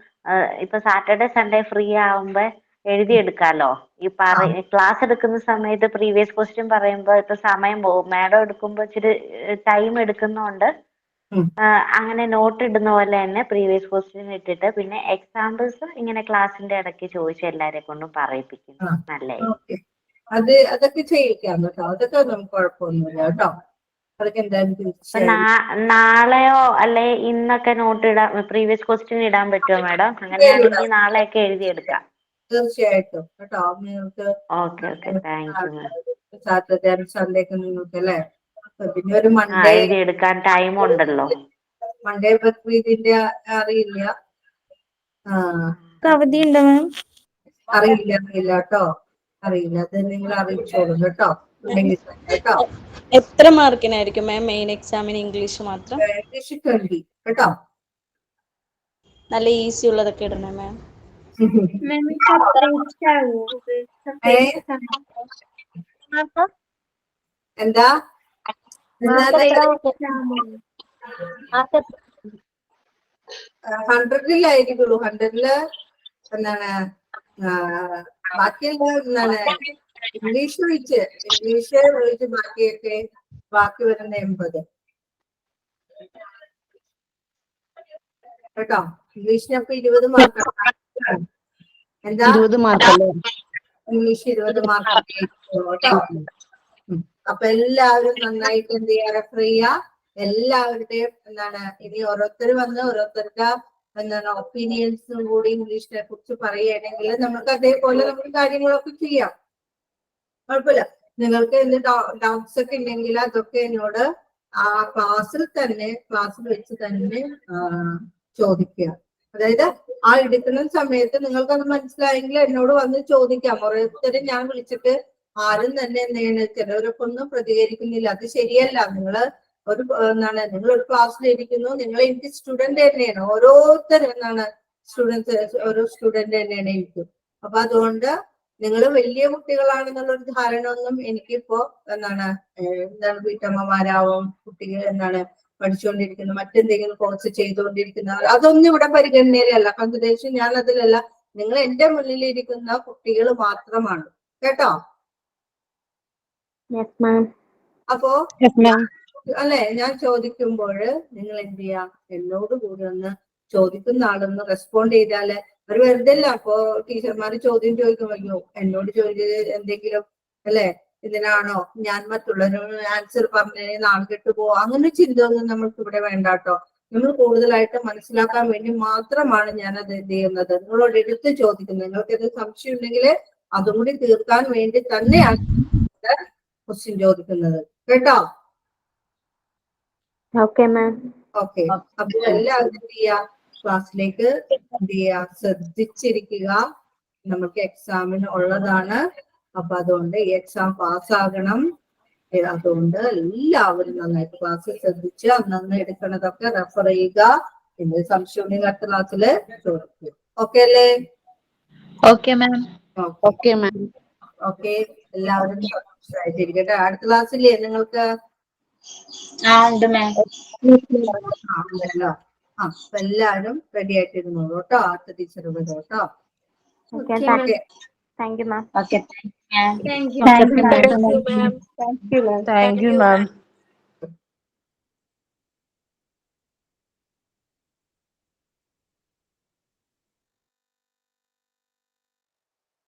ഇപ്പൊ സാറ്റർഡേ സൺഡേ ഫ്രീ ആവുമ്പോ എഴുതിയെടുക്കാലോ. ഈ ക്ലാസ് എടുക്കുന്ന സമയത്ത് പ്രീവിയസ് ക്വസ്റ്റ്യൻ പറയുമ്പോ ഇപ്പൊ സമയം പോകും. മാഡം എടുക്കുമ്പോ ഇച്ചിരി ടൈം എടുക്കുന്നോണ്ട് അങ്ങനെ നോട്ട് ഇടുന്ന പോലെ തന്നെ പ്രീവിയസ് ക്വസ്റ്റ്യൻ ഇട്ടിട്ട് പിന്നെ എക്സാമ്പിൾസ് ഇങ്ങനെ ക്ലാസ്സിന്റെ ഇടയ്ക്ക് ചോദിച്ച് എല്ലാരെ കൊണ്ടും പറയിപ്പിക്കുന്നു. നല്ലേ? അതൊക്കെ ചെയ്യിക്കാം കേട്ടോ. അതൊക്കെ നമുക്ക് കുഴപ്പമൊന്നുമില്ല കേട്ടോ. അതൊക്കെ എന്തായാലും നാളെയോ അല്ലെ ഇന്നൊക്കെ നോട്ട് ഇടാൻ, പ്രീവിയസ് ക്വസ്റ്റ്യൻ ഇടാൻ പറ്റുമോ മാഡം? അങ്ങനെയാണെങ്കിൽ നാളെയൊക്കെ എഴുതിയെടുക്കാം. തീർച്ചയായിട്ടും കേട്ടോ. നിങ്ങൾക്ക് സാറ്റർഡേ സൺഡേ ഒക്കെ നിങ്ങൾക്ക് അല്ലേ, പിന്നെ ഒരു മൺഡേ എഴുതിയെടുക്കാൻ ടൈം ഉണ്ടല്ലോ. മൺഡേ ബക്രീദിന്റെ അറിയില്ല, അവധി ഉണ്ടോ മാം? അറിയില്ല കേട്ടോ, അറിയില്ല. അത് നിങ്ങൾ അറിയിച്ചോളും കേട്ടോ. കേട്ടോ. എത്ര മാർക്കിനായിരിക്കും മാം മെയിൻ എക്സാമിന് ഇംഗ്ലീഷ് മാത്രം? ഇംഗ്ലീഷ് 20 കേട്ടോ. നല്ല ഈസി ഉള്ളതൊക്കെ ഇടണേ മാം. എന്താ മാർക്ക് എത്ര മാർക്ക് 100-ലായിരിക്കുള്ളൂ. 100-ല് എന്താണ് ബാക്കിയുള്ള എന്താണ് ഇംഗ്ലീഷ് ഒഴിച്ച് ബാക്കി വരുന്ന 80 കേട്ടോ. ഇംഗ്ലീഷിനൊക്കെ 20 മാർക്കാണ്. എന്താ 20 മാർക്കല്ലേ? ഇംഗ്ലീഷ് 20 മാർക്ക് കേട്ടോ. അപ്പൊ എല്ലാവരും നന്നായിട്ട് എന്ത് ചെയ്യാ, റെഫർ ചെയ്യുക. എല്ലാവരുടെയും എന്താണ് ഇനി ഓരോരുത്തർ വന്ന് ഓരോരുത്തർക്ക് എന്താണ് ഒപ്പീനിയൻസും കൂടി ഇംഗ്ലീഷിനെ കുറിച്ച് പറയുകയാണെങ്കിൽ നമുക്ക് അതേപോലെ നമുക്ക് കാര്യങ്ങളൊക്കെ ചെയ്യാം. കുഴപ്പമില്ല. നിങ്ങൾക്ക് എന്ത് ഡൗട്ട്സ് ഒക്കെ ഉണ്ടെങ്കിൽ അതൊക്കെ എന്നോട് ആ ക്ലാസ്സിൽ വെച്ച് തന്നെ ചോദിക്കുക. അതായത് ആ എടുക്കുന്ന സമയത്ത് നിങ്ങൾക്കത് മനസ്സിലായെങ്കിൽ എന്നോട് വന്ന് ചോദിക്കാം. ഓരോരുത്തരും ഞാൻ വിളിച്ചിട്ട് ആരും തന്നെ എന്താണ് ചിലവരൊക്കെ ഒന്നും പ്രതികരിക്കുന്നില്ല. അത് ശരിയല്ല. നിങ്ങൾ ഒരു ക്ലാസ്സിലിരിക്കുന്നു, നിങ്ങൾ എനിക്ക് സ്റ്റുഡന്റ് തന്നെയാണ്. ഓരോരുത്തരും ഓരോ സ്റ്റുഡന്റ് തന്നെയാണ് എനിക്ക്. അപ്പൊ അതുകൊണ്ട് നിങ്ങൾ വലിയ കുട്ടികളാണെന്നുള്ളൊരു ധാരണ ഒന്നും എനിക്കിപ്പോ എന്താണ് വീട്ടമ്മമാരാവും, കുട്ടികൾ പഠിച്ചുകൊണ്ടിരിക്കുന്ന മറ്റെന്തെങ്കിലും കോഴ്സ് ചെയ്തുകൊണ്ടിരിക്കുന്നവർ, അതൊന്നും ഇവിടെ പരിഗണനയിലല്ല. കൺസിഡറേഷൻ ഞാൻ അതിലല്ല. നിങ്ങൾ എന്റെ മുന്നിലിരിക്കുന്ന കുട്ടികൾ മാത്രമാണ് കേട്ടോ. അപ്പോ അല്ലെ, ഞാൻ ചോദിക്കുമ്പോൾ നിങ്ങൾ എന്ത് ചെയ്യാ, എന്നോട് കൂടി ഒന്ന് ചോദിക്കുന്ന ആളൊന്ന് റെസ്പോണ്ട് ചെയ്താല് ഒരു വെറുതെ അല്ല. അപ്പോ ടീച്ചർമാര് ചോദ്യം ചോദിക്കുമല്ലോ, എന്നോട് ചോദിച്ചത് എന്തെങ്കിലും അല്ലെ, ഇതിനാണോ ഞാൻ മറ്റുള്ളവർ ആൻസർ പറഞ്ഞ നാളെ കെട്ടു പോവോ, അങ്ങനെ ചിന്തയൊന്നും നമ്മൾക്ക് ഇവിടെ വേണ്ട കേട്ടോ. നമ്മൾ കൂടുതലായിട്ട് മനസ്സിലാക്കാൻ വേണ്ടി മാത്രമാണ് ഞാനത് എന്ത് ചെയ്യുന്നത്, നിങ്ങളോട് എടുത്ത് ചോദിക്കുന്നത്. നിങ്ങൾക്ക് ഇത് സംശയം ഉണ്ടെങ്കിൽ അതും കൂടി തീർക്കാൻ വേണ്ടി തന്നെയാണ് ക്വസ്റ്റ്യൻ ചോദിക്കുന്നത് കേട്ടോ. Okay ma'am. ഓക്കെ, അപ്പൊ എല്ലാവരും എന്ത് ചെയ്യാ, ക്ലാസ്സിലേക്ക് എന്ത് ചെയ്യാ, ശ്രദ്ധിച്ചിരിക്കുക. നമുക്ക് എക്സാമിന് ഉള്ളതാണ്. അപ്പൊ അതുകൊണ്ട് ഈ എക്സാം പാസ്സാകണം. അതുകൊണ്ട് എല്ലാവരും നന്നായിട്ട് ക്ലാസ്സിൽ ശ്രദ്ധിച്ച് അന്നന്ന് എടുക്കണതൊക്കെ റെഫർ ചെയ്യുക. എന്ത് സംശയം ഉണ്ടെങ്കിൽ അടുത്ത ക്ലാസ്സില് ചോദിക്കും. ഓക്കെ അല്ലേ? Okay ma'am. Okay ma'am. Okay, എല്ലാവരും സന്തോഷമായിട്ടിരിക്കട്ടെ. അടുത്ത ക്ലാസ്സില്ലേ നിങ്ങൾക്ക്? ഉണ്ടല്ലോ. അപ്പൊ എല്ലാവരും റെഡി ആയിട്ടിരുന്നോളൂ കേട്ടോ. അടുത്ത ടീച്ചർ വരും കേട്ടോ. Thank you ma'am. Thank you ma'am.